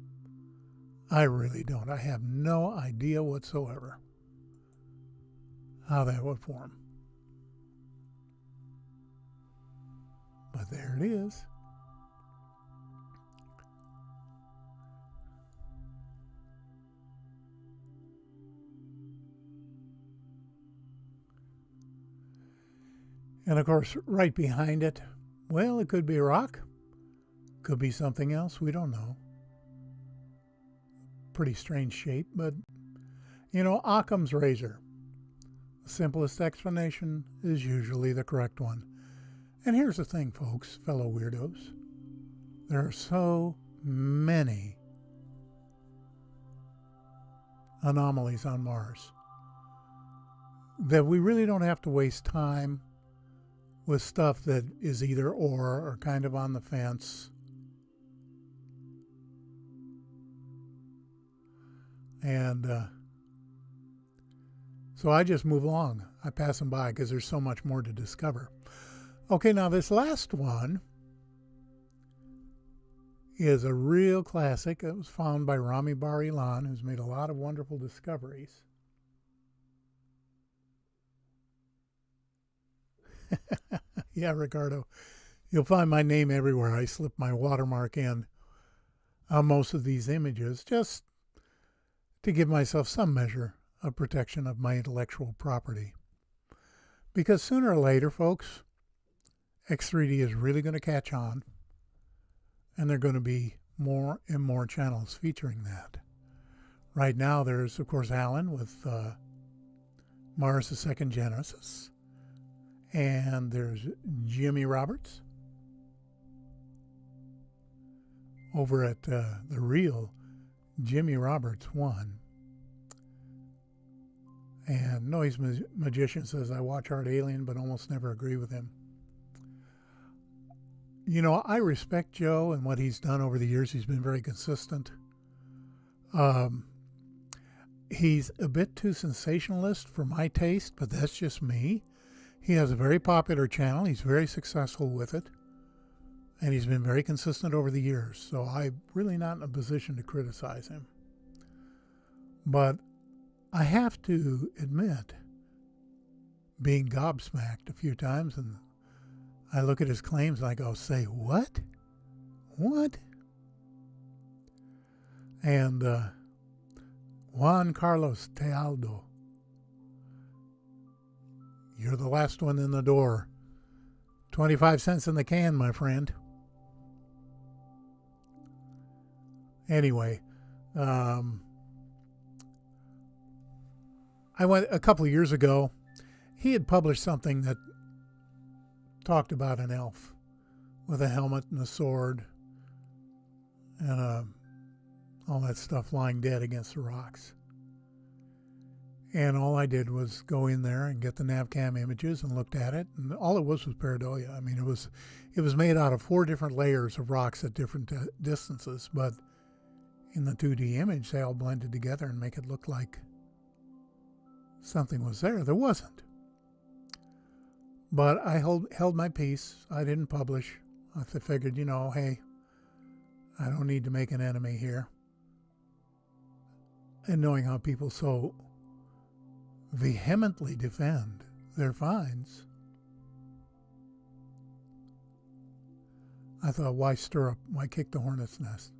I really don't. I have no idea whatsoever how that would form. But there it is. And of course, right behind it, well, it could be a rock. Could be something else. We don't know. Pretty strange shape, but, you know, Occam's razor. The simplest explanation is usually the correct one. And here's the thing, folks, fellow weirdos. There are so many anomalies on Mars that we really don't have to waste time with stuff that is either or kind of on the fence. And so I just move along. I pass them by because there's so much more to discover. Okay, now this last one is a real classic. It was found by Rami Bar-Ilan, who's made a lot of wonderful discoveries. Yeah, Ricardo, you'll find my name everywhere. I slip my watermark in on most of these images just to give myself some measure of protection of my intellectual property. Because sooner or later, folks, X3D is really going to catch on, and there are going to be more and more channels featuring that. Right now, there's, of course, Alan with Mars the Second Genesis. And there's Jimmy Roberts over at the real Jimmy Roberts 1. And Noise Magician says, I watch Art Alien, but almost never agree with him. You know, I respect Joe and what he's done over the years. He's been very consistent. He's a bit too sensationalist for my taste, but that's just me. He has a very popular channel. He's very successful with it. And he's been very consistent over the years. So I'm really not in a position to criticize him. But I have to admit, being gobsmacked a few times, and I look at his claims and I go, say, what? What? And Juan Carlos Tealdo, you're the last one in the door. 25 cents in the can, my friend. Anyway, I went a couple of years ago. He had published something that talked about an elf with a helmet and a sword and all that stuff lying dead against the rocks. And all I did was go in there and get the NavCam images and looked at it, and all it was pareidolia. I mean, it was made out of 4 different layers of rocks at different distances, but in the 2D image, they all blended together and make it look like something was there. There wasn't. But I held my peace. I didn't publish. I figured, you know, hey, I don't need to make an enemy here. And knowing how people so vehemently defend their finds, I thought, why stir up? Why kick the hornet's nest?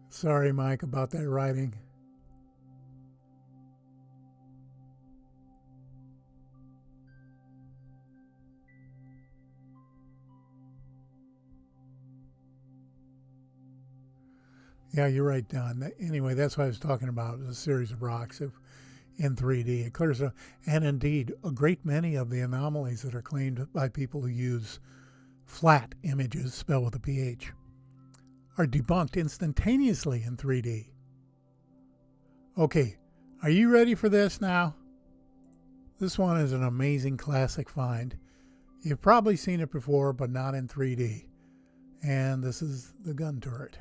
Sorry, Mike, about that writing. Yeah, you're right, Don. Anyway, that's what I was talking about, a series of rocks in 3D. It clears up. And indeed, a great many of the anomalies that are claimed by people who use flat images, spelled with a PH, are debunked instantaneously in 3D. Okay, Are you ready for this now? This one is an amazing classic find. You've probably seen it before, but not in 3D. And this is the gun turret.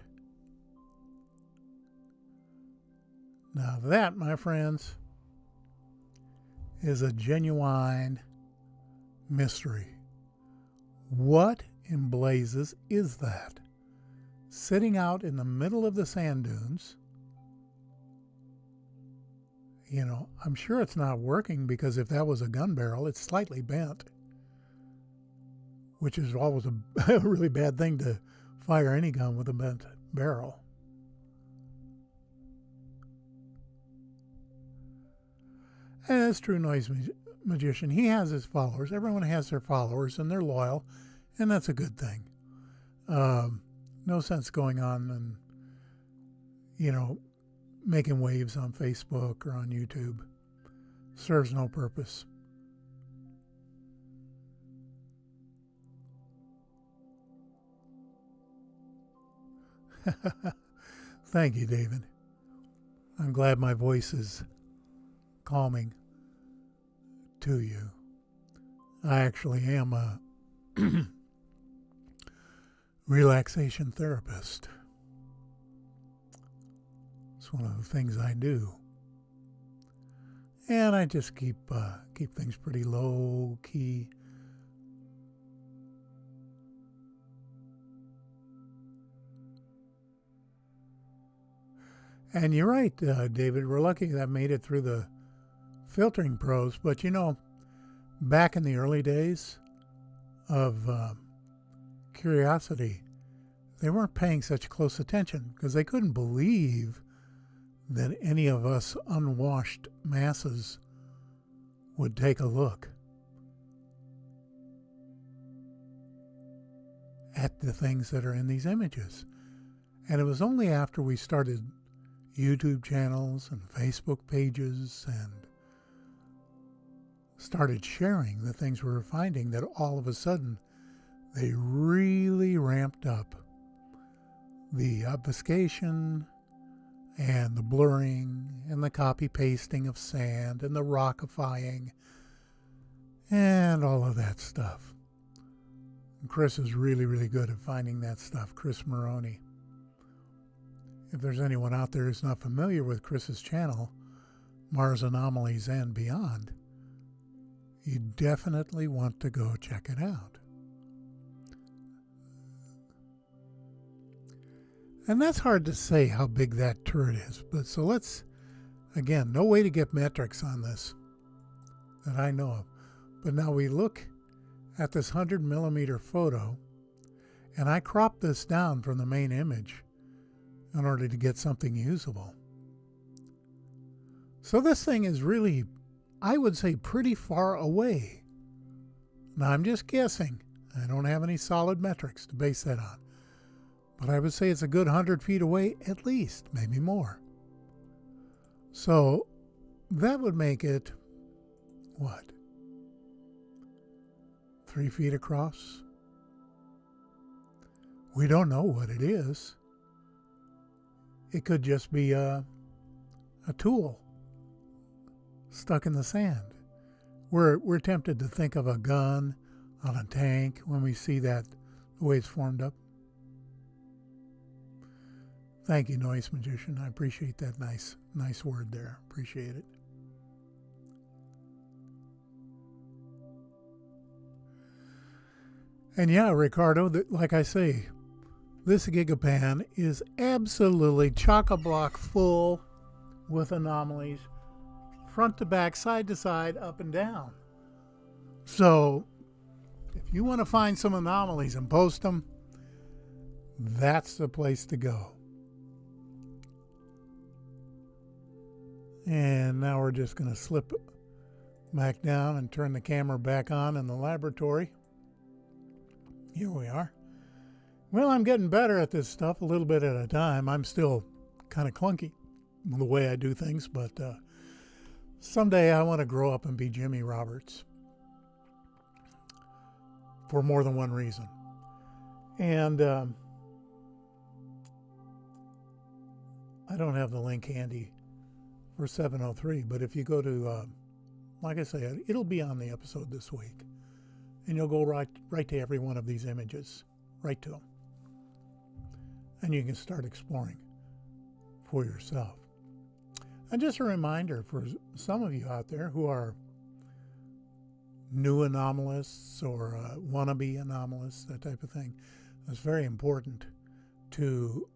Now that, my friends, is a genuine mystery. What in blazes is that? Sitting out in the middle of the sand dunes. You know, I'm sure it's not working, because if that was a gun barrel, it's slightly bent, which is always a really bad thing to fire any gun with a bent barrel. And that's true noise magician. He has his followers. Everyone has their followers, and they're loyal, and that's a good thing. No sense going on and, you know, making waves on Facebook or on YouTube. Serves no purpose. Thank you, David. I'm glad my voice is calming to you. I actually am a relaxation therapist. It's one of the things I do. And I just keep things pretty low key. And you're right, David. We're lucky that made it through the filtering pros. But you know, back in the early days of Curiosity, they weren't paying such close attention because they couldn't believe that any of us unwashed masses would take a look at the things that are in these images. And it was only after we started YouTube channels and Facebook pages and started sharing the things we were finding that all of a sudden they really ramped up the obfuscation and the blurring and the copy pasting of sand and the rockifying and all of that stuff. And Chris is really, really good at finding that stuff, Chris Maroney. If there's anyone out there who's not familiar with Chris's channel, Mars Anomalies and Beyond, you definitely want to go check it out. And that's hard to say how big that turret is. But so let's, again, no way to get metrics on this that I know of. But now we look at this 100mm photo, and I cropped this down from the main image in order to get something usable. So this thing is really, I would say, pretty far away. Now I'm just guessing. I don't have any solid metrics to base that on. But I would say it's a good 100 feet away at least, maybe more. So that would make it, what? 3 feet across? We don't know what it is. It could just be a tool stuck in the sand. We're tempted to think of a gun on a tank when we see that, the way it's formed up. Thank you, Noise Magician. I appreciate that nice word there. Appreciate it. And yeah, Ricardo, like I say, this Gigapan is absolutely chock-a-block full with anomalies, front to back, side to side, up and down. So if you want to find some anomalies and post them, that's the place to go. And now we're just going to slip back down and turn the camera back on in the laboratory. Here we are. Well, I'm getting better at this stuff a little bit at a time. I'm still kind of clunky the way I do things, but someday I want to grow up and be Jimmy Roberts for more than one reason. And I don't have the link handy for 703. But if you go to, like I say, it'll be on the episode this week. And you'll go right to every one of these images, right to them. And you can start exploring for yourself. And just a reminder for some of you out there who are new anomalists or wannabe anomalists, that type of thing, it's very important to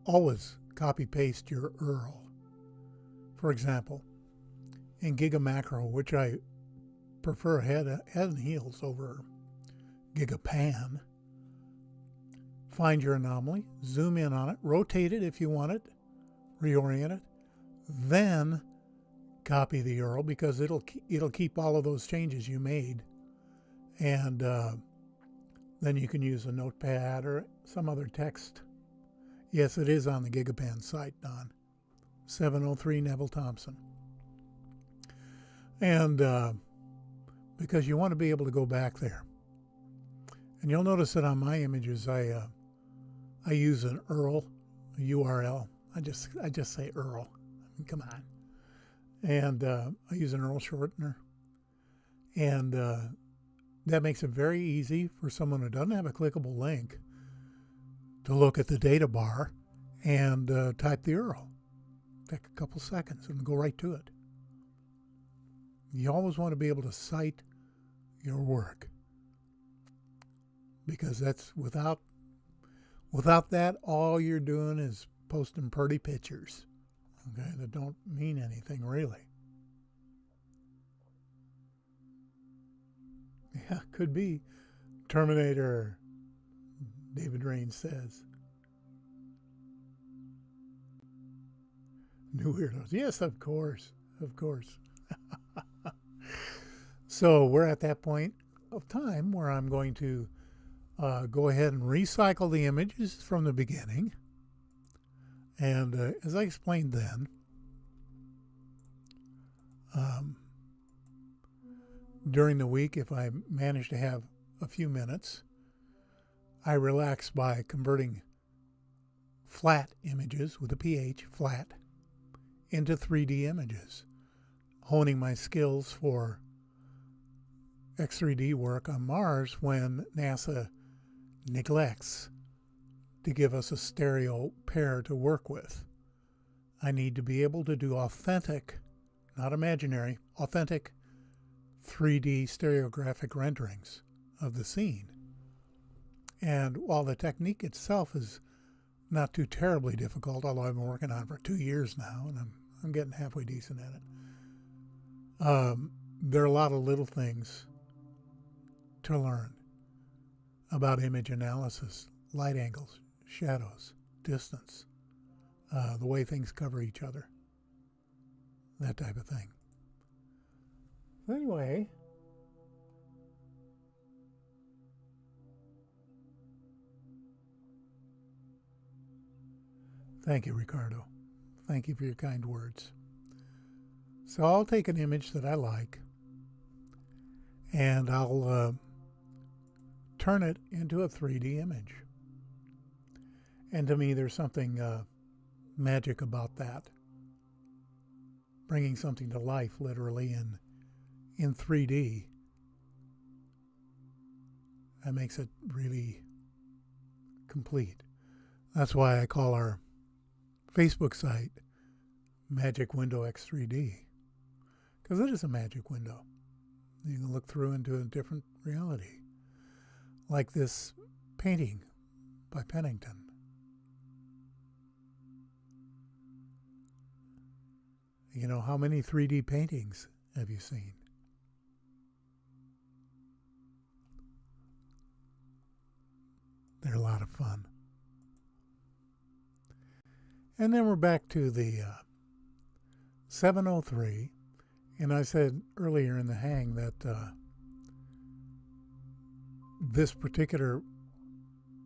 always copy paste your URL. For example, in Gigamacro, which I prefer head and heels over Gigapan, find your anomaly, zoom in on it, rotate it if you want it, reorient it, then copy the URL, because it'll keep all of those changes you made, and then you can use a notepad or some other text. Yes, it is on the Gigapan site, Don. 703 Neville Thompson. And because you want to be able to go back there. And you'll notice that on my images, I use an URL. I just say URL. I mean, come on. And I use an URL shortener. And that makes it very easy for someone who doesn't have a clickable link to look at the data bar and type the URL. Take a couple seconds and go right to it. You always want to be able to cite your work, because that's without that, all you're doing is posting pretty pictures, okay, that don't mean anything really. Yeah, could be. Terminator, David Rain says. New weirdos. Yes, of course. Of course. So we're at that point of time where I'm going to go ahead and recycle the images from the beginning. And as I explained then, during the week, if I manage to have a few minutes, I relax by converting flat images with a PH, flat, into 3D images, honing my skills for X3D work on Mars when NASA neglects to give us a stereo pair to work with. I need to be able to do authentic, not imaginary, authentic 3D stereographic renderings of the scene. And while the technique itself is not too terribly difficult, although I've been working on it for 2 years now, and I'm getting halfway decent at it, there are a lot of little things to learn about image analysis, light angles, shadows, distance, the way things cover each other, that type of thing. Anyway, thank you, Ricardo. Thank you for your kind words. So I'll take an image that I like, and I'll turn it into a 3D image. And to me, there's something magic about that. Bringing something to life, literally, in 3D. That makes it really complete. That's why I call our Facebook site Magic Window X3D. Because it is a magic window. You can look through into a different reality. Like this painting by Pennington. You know, how many 3D paintings have you seen? They're a lot of fun. And then we're back to the 703. And I said earlier in the hang that this particular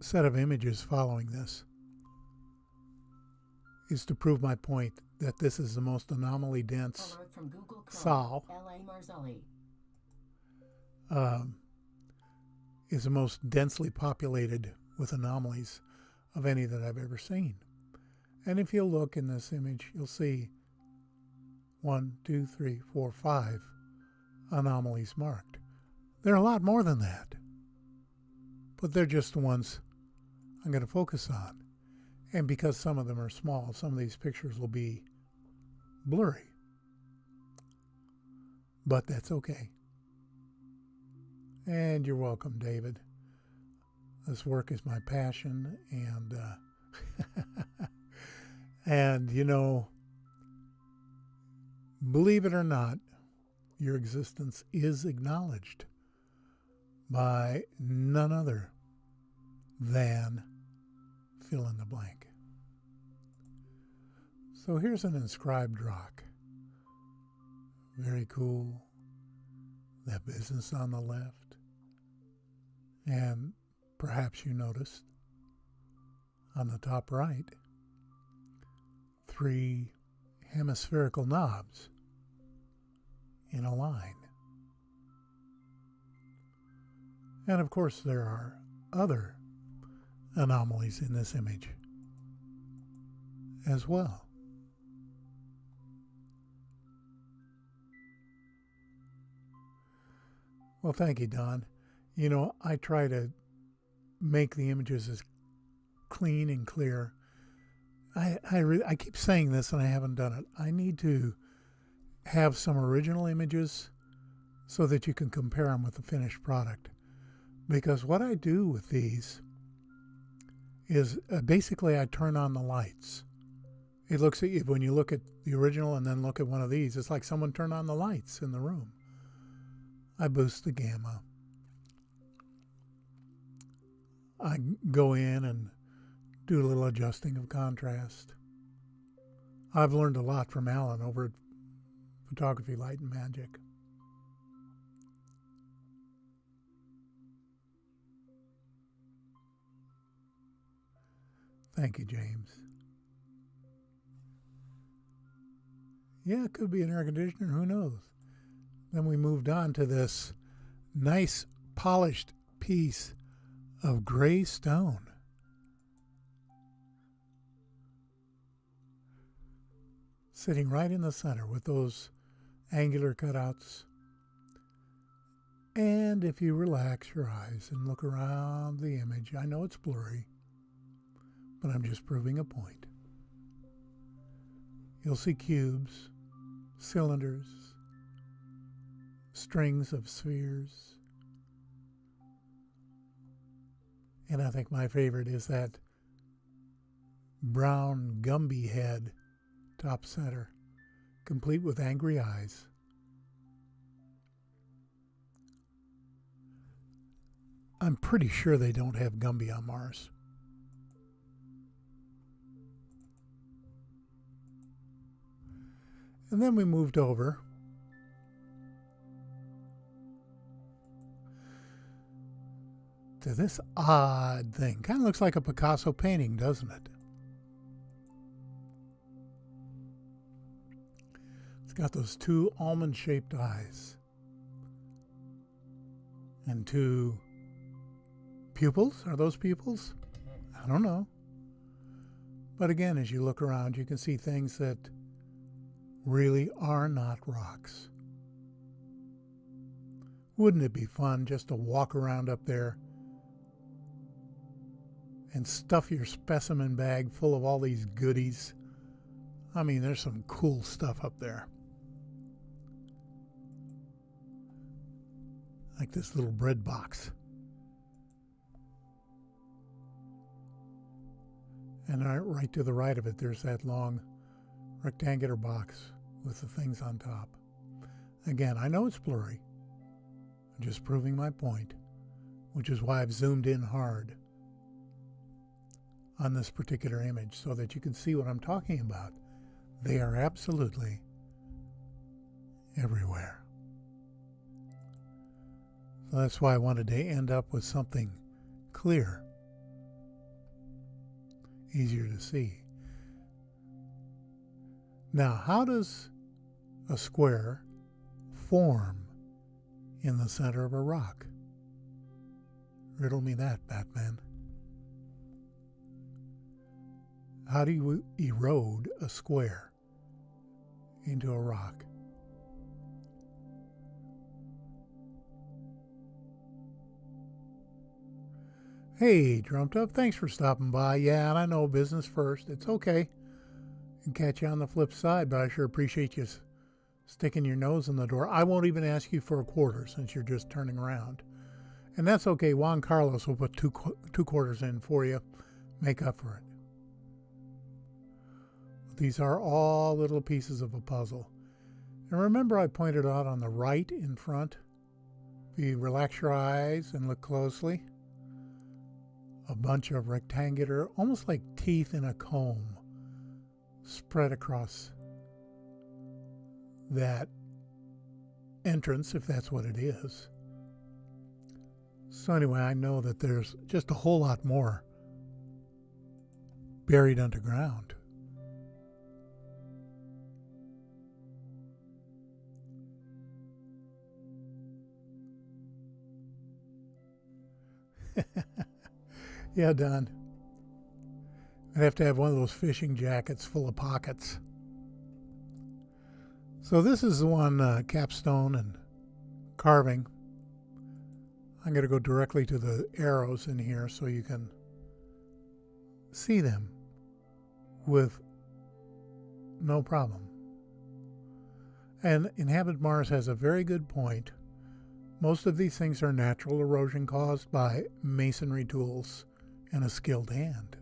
set of images following this is to prove my point that this is the most anomaly dense SAL, is the most densely populated with anomalies of any that I've ever seen. And if you look in this image, you'll see 1, 2, 3, 4, 5 anomalies marked. There are a lot more than that, but they're just the ones I'm going to focus on. And because some of them are small, some of these pictures will be blurry. But that's okay. And you're welcome, David. This work is my passion, and and you know, believe it or not, your existence is acknowledged by none other than fill in the blank. So here's an inscribed rock. Very cool. That business on the left. And perhaps you noticed on the top right, 3 hemispherical knobs in a line. And of course there are other anomalies in this image as well. Well, thank you, Don. You know, I try to make the images as clean and clear. I keep saying this and I haven't done it. I need to have some original images so that you can compare them with the finished product. Because what I do with these is basically I turn on the lights. It looks at you when you look at the original and then look at one of these. It's like someone turned on the lights in the room. I boost the gamma. I go in and do a little adjusting of contrast. I've learned a lot from Alan over at Photography, Light and Magic. Thank you, James. Yeah, it could be an air conditioner, who knows? Then we moved on to this nice polished piece of gray stone. Sitting right in the center with those angular cutouts. And if you relax your eyes and look around the image, I know it's blurry, but I'm just proving a point. You'll see cubes, cylinders, strings of spheres. And I think my favorite is that brown Gumby head top center, complete with angry eyes. I'm pretty sure they don't have Gumby on Mars. And then we moved over to this odd thing. Kind of looks like a Picasso painting, doesn't it? It's got those 2 almond-shaped eyes and 2 pupils. Are those pupils? I don't know. But again, as you look around, you can see things that really are not rocks. Wouldn't it be fun just to walk around up there and stuff your specimen bag full of all these goodies? I mean, there's some cool stuff up there. Like this little bread box. And right to the right of it, there's that long rectangular box with the things on top. Again, I know it's blurry. I'm just proving my point, which is why I've zoomed in hard on this particular image so that you can see what I'm talking about. They are absolutely everywhere. So that's why I wanted to end up with something clear, easier to see. Now, how does a square form in the center of a rock? Riddle me that, Batman. How do you erode a square into a rock. Hey, Drumped Up, thanks for stopping by. Yeah, and I know business first. It's okay. And catch you on the flip side, but I sure appreciate you sticking your nose in the door. I won't even ask you for a quarter since you're just turning around. And that's okay. Juan Carlos will put two quarters in for you. Make up for it. These are all little pieces of a puzzle. And remember I pointed out on the right in front, if you relax your eyes and look closely, a bunch of rectangular, almost like teeth in a comb, spread across that entrance, if that's what it is. So anyway, I know that there's just a whole lot more buried underground. Yeah, Don. I'd have to have one of those fishing jackets full of pockets. So this is the one capstone and carving. I'm going to go directly to the arrows in here so you can see them with no problem. And Inhabit Mars has a very good point. Most of these things are natural erosion caused by masonry tools and a skilled hand.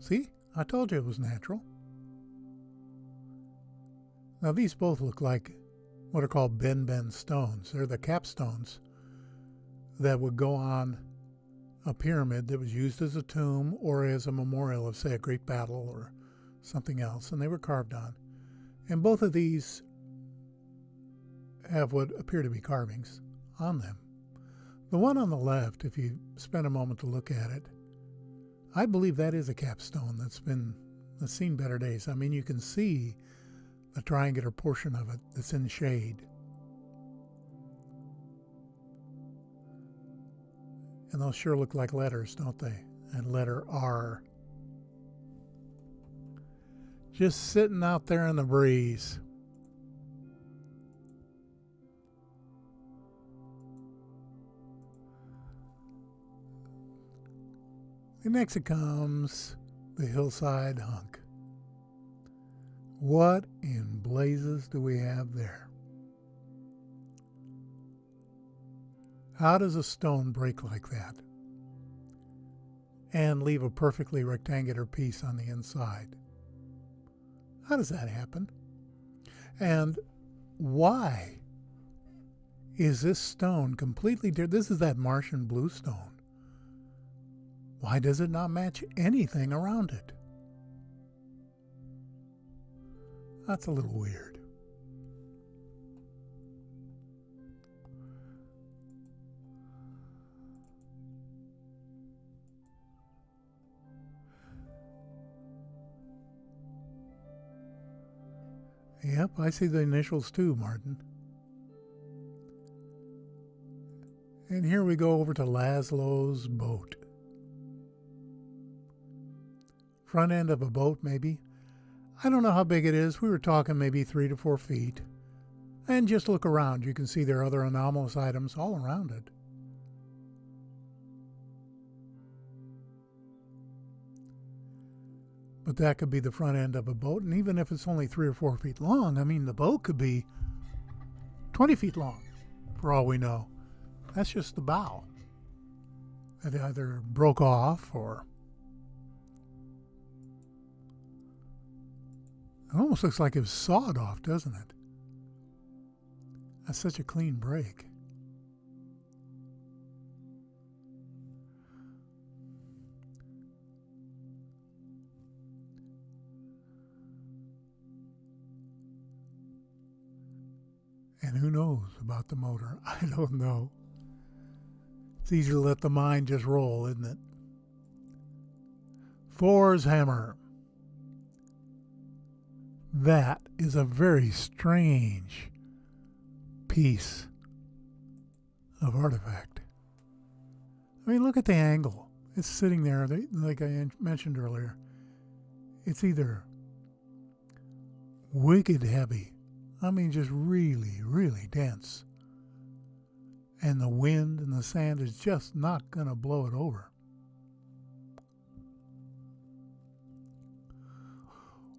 See? I told you it was natural. Now these both look like what are called Ben stones. They're the capstones that would go on a pyramid that was used as a tomb or as a memorial of, say, a great battle or something else, and they were carved on. And both of these have what appear to be carvings on them. The one on the left, if you spend a moment to look at it, I believe that is a capstone that's seen better days. I mean, you can see the triangular portion of it that's in shade. And those sure look like letters, don't they? And letter R. Just sitting out there in the breeze. And next it comes the hillside hunk. What in blazes do we have there? How does a stone break like that and leave a perfectly rectangular piece on the inside? How does that happen? And why is this stone completely different? This is that Martian blue stone. Why does it not match anything around it? That's a little weird. Yep, I see the initials too, Martin. And here we go over to Laszlo's boat. Front end of a boat, maybe. I don't know how big it is. We were talking maybe 3 to 4 feet. And just look around. You can see there are other anomalous items all around it. But that could be the front end of a boat. And even if it's only 3 or 4 feet long, I mean, the boat could be 20 feet long, for all we know. That's just the bow. It either broke off or... It almost looks like it was sawed off, doesn't it? That's such a clean break. And who knows about the motor? I don't know. It's easy to let the mind just roll, isn't it? Thor's hammer. That is a very strange piece of artifact. I mean, look at the angle. It's sitting there, like I mentioned earlier. It's either wicked heavy. I mean, just really, really dense. And the wind and the sand is just not going to blow it over.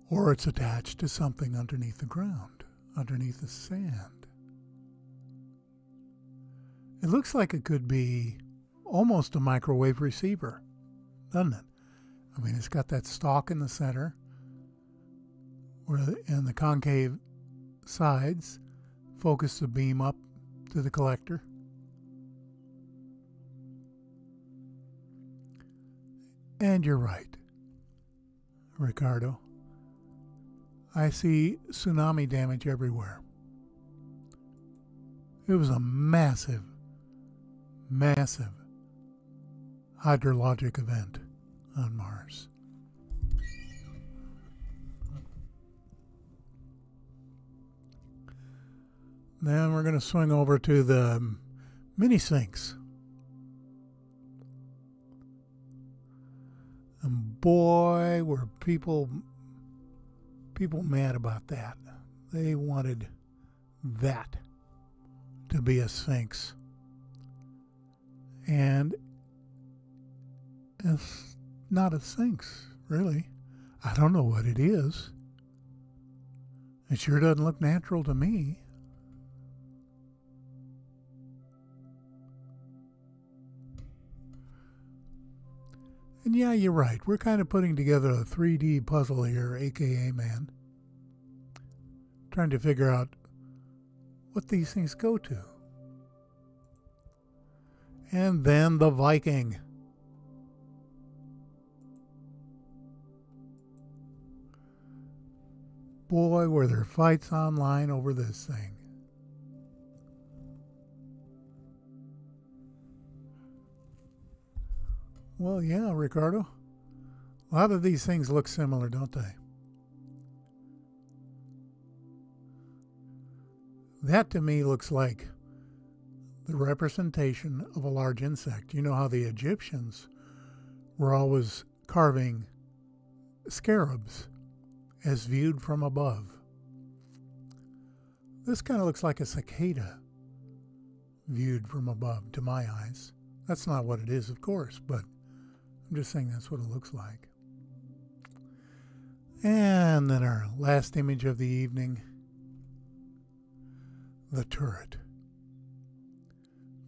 Or it's attached to something underneath the ground, underneath the sand. It looks like it could be almost a microwave receiver, doesn't it? I mean, it's got that stalk in the center, and the concave sides focus the beam up to the collector. And you're right, Ricardo. I see tsunami damage everywhere. It was a massive, massive hydrologic event on Mars. Then we're going to swing over to the mini sinks. And boy, were people mad about that. They wanted that to be a sphinx. And it's not a sphinx, really. I don't know what it is. It sure doesn't look natural to me. And yeah, you're right. We're kind of putting together a 3D puzzle here, aka man. Trying to figure out what these things go to. And then the Viking. Boy, were there fights online over this thing. Well, yeah, Ricardo. A lot of these things look similar, don't they? That to me looks like the representation of a large insect. You know how the Egyptians were always carving scarabs as viewed from above. This kind of looks like a cicada viewed from above to my eyes. That's not what it is, of course, but I'm just saying that's what it looks like. And then our last image of the evening, the turret,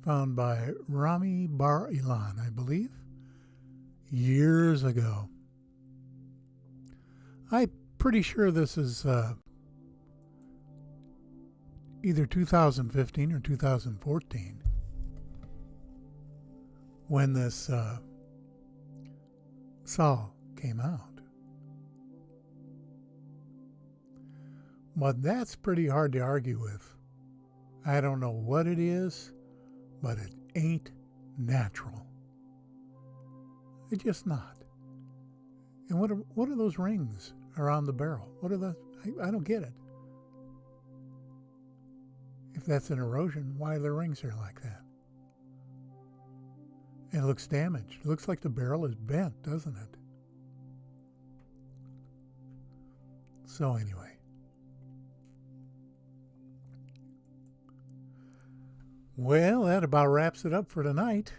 found by Rami Bar Ilan, I believe, years ago. I'm pretty sure this is either 2015 or 2014 when this saw came out. But that's pretty hard to argue with. I don't know what it is, but it ain't natural. It's just not. And what are those rings around the barrel? What are the? I don't get it. If that's an erosion, why are the rings here like that? And it looks damaged. It looks like the barrel is bent, doesn't it? So anyway. Well, that about wraps it up for tonight.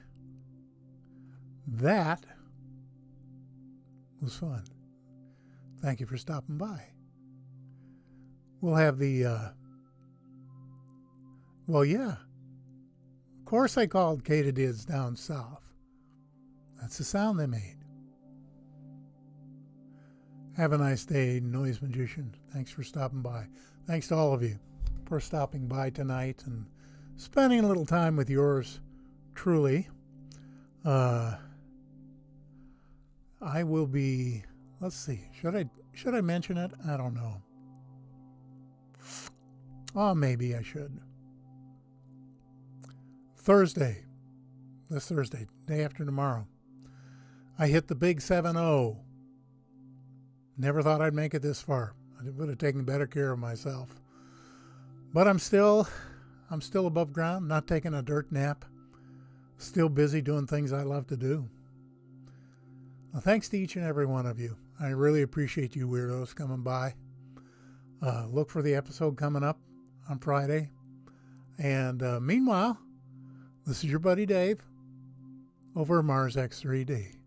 That was fun. Thank you for stopping by. We'll have the, well, yeah. Of course I called Katahdins down south. That's the sound they made. Have a nice day, Noise Magician. Thanks for stopping by. Thanks to all of you for stopping by tonight and spending a little time with yours truly. I will be, let's see, should I mention it? I don't know. Oh, maybe I should. This Thursday, day after tomorrow, I hit the big 7-0. Never thought I'd make it this far. I would have taken better care of myself. But I'm still above ground, not taking a dirt nap. Still busy doing things I love to do. Well, thanks to each and every one of you. I really appreciate you weirdos coming by. Look for the episode coming up on Friday. And meanwhile, this is your buddy Dave over at MarsX3D.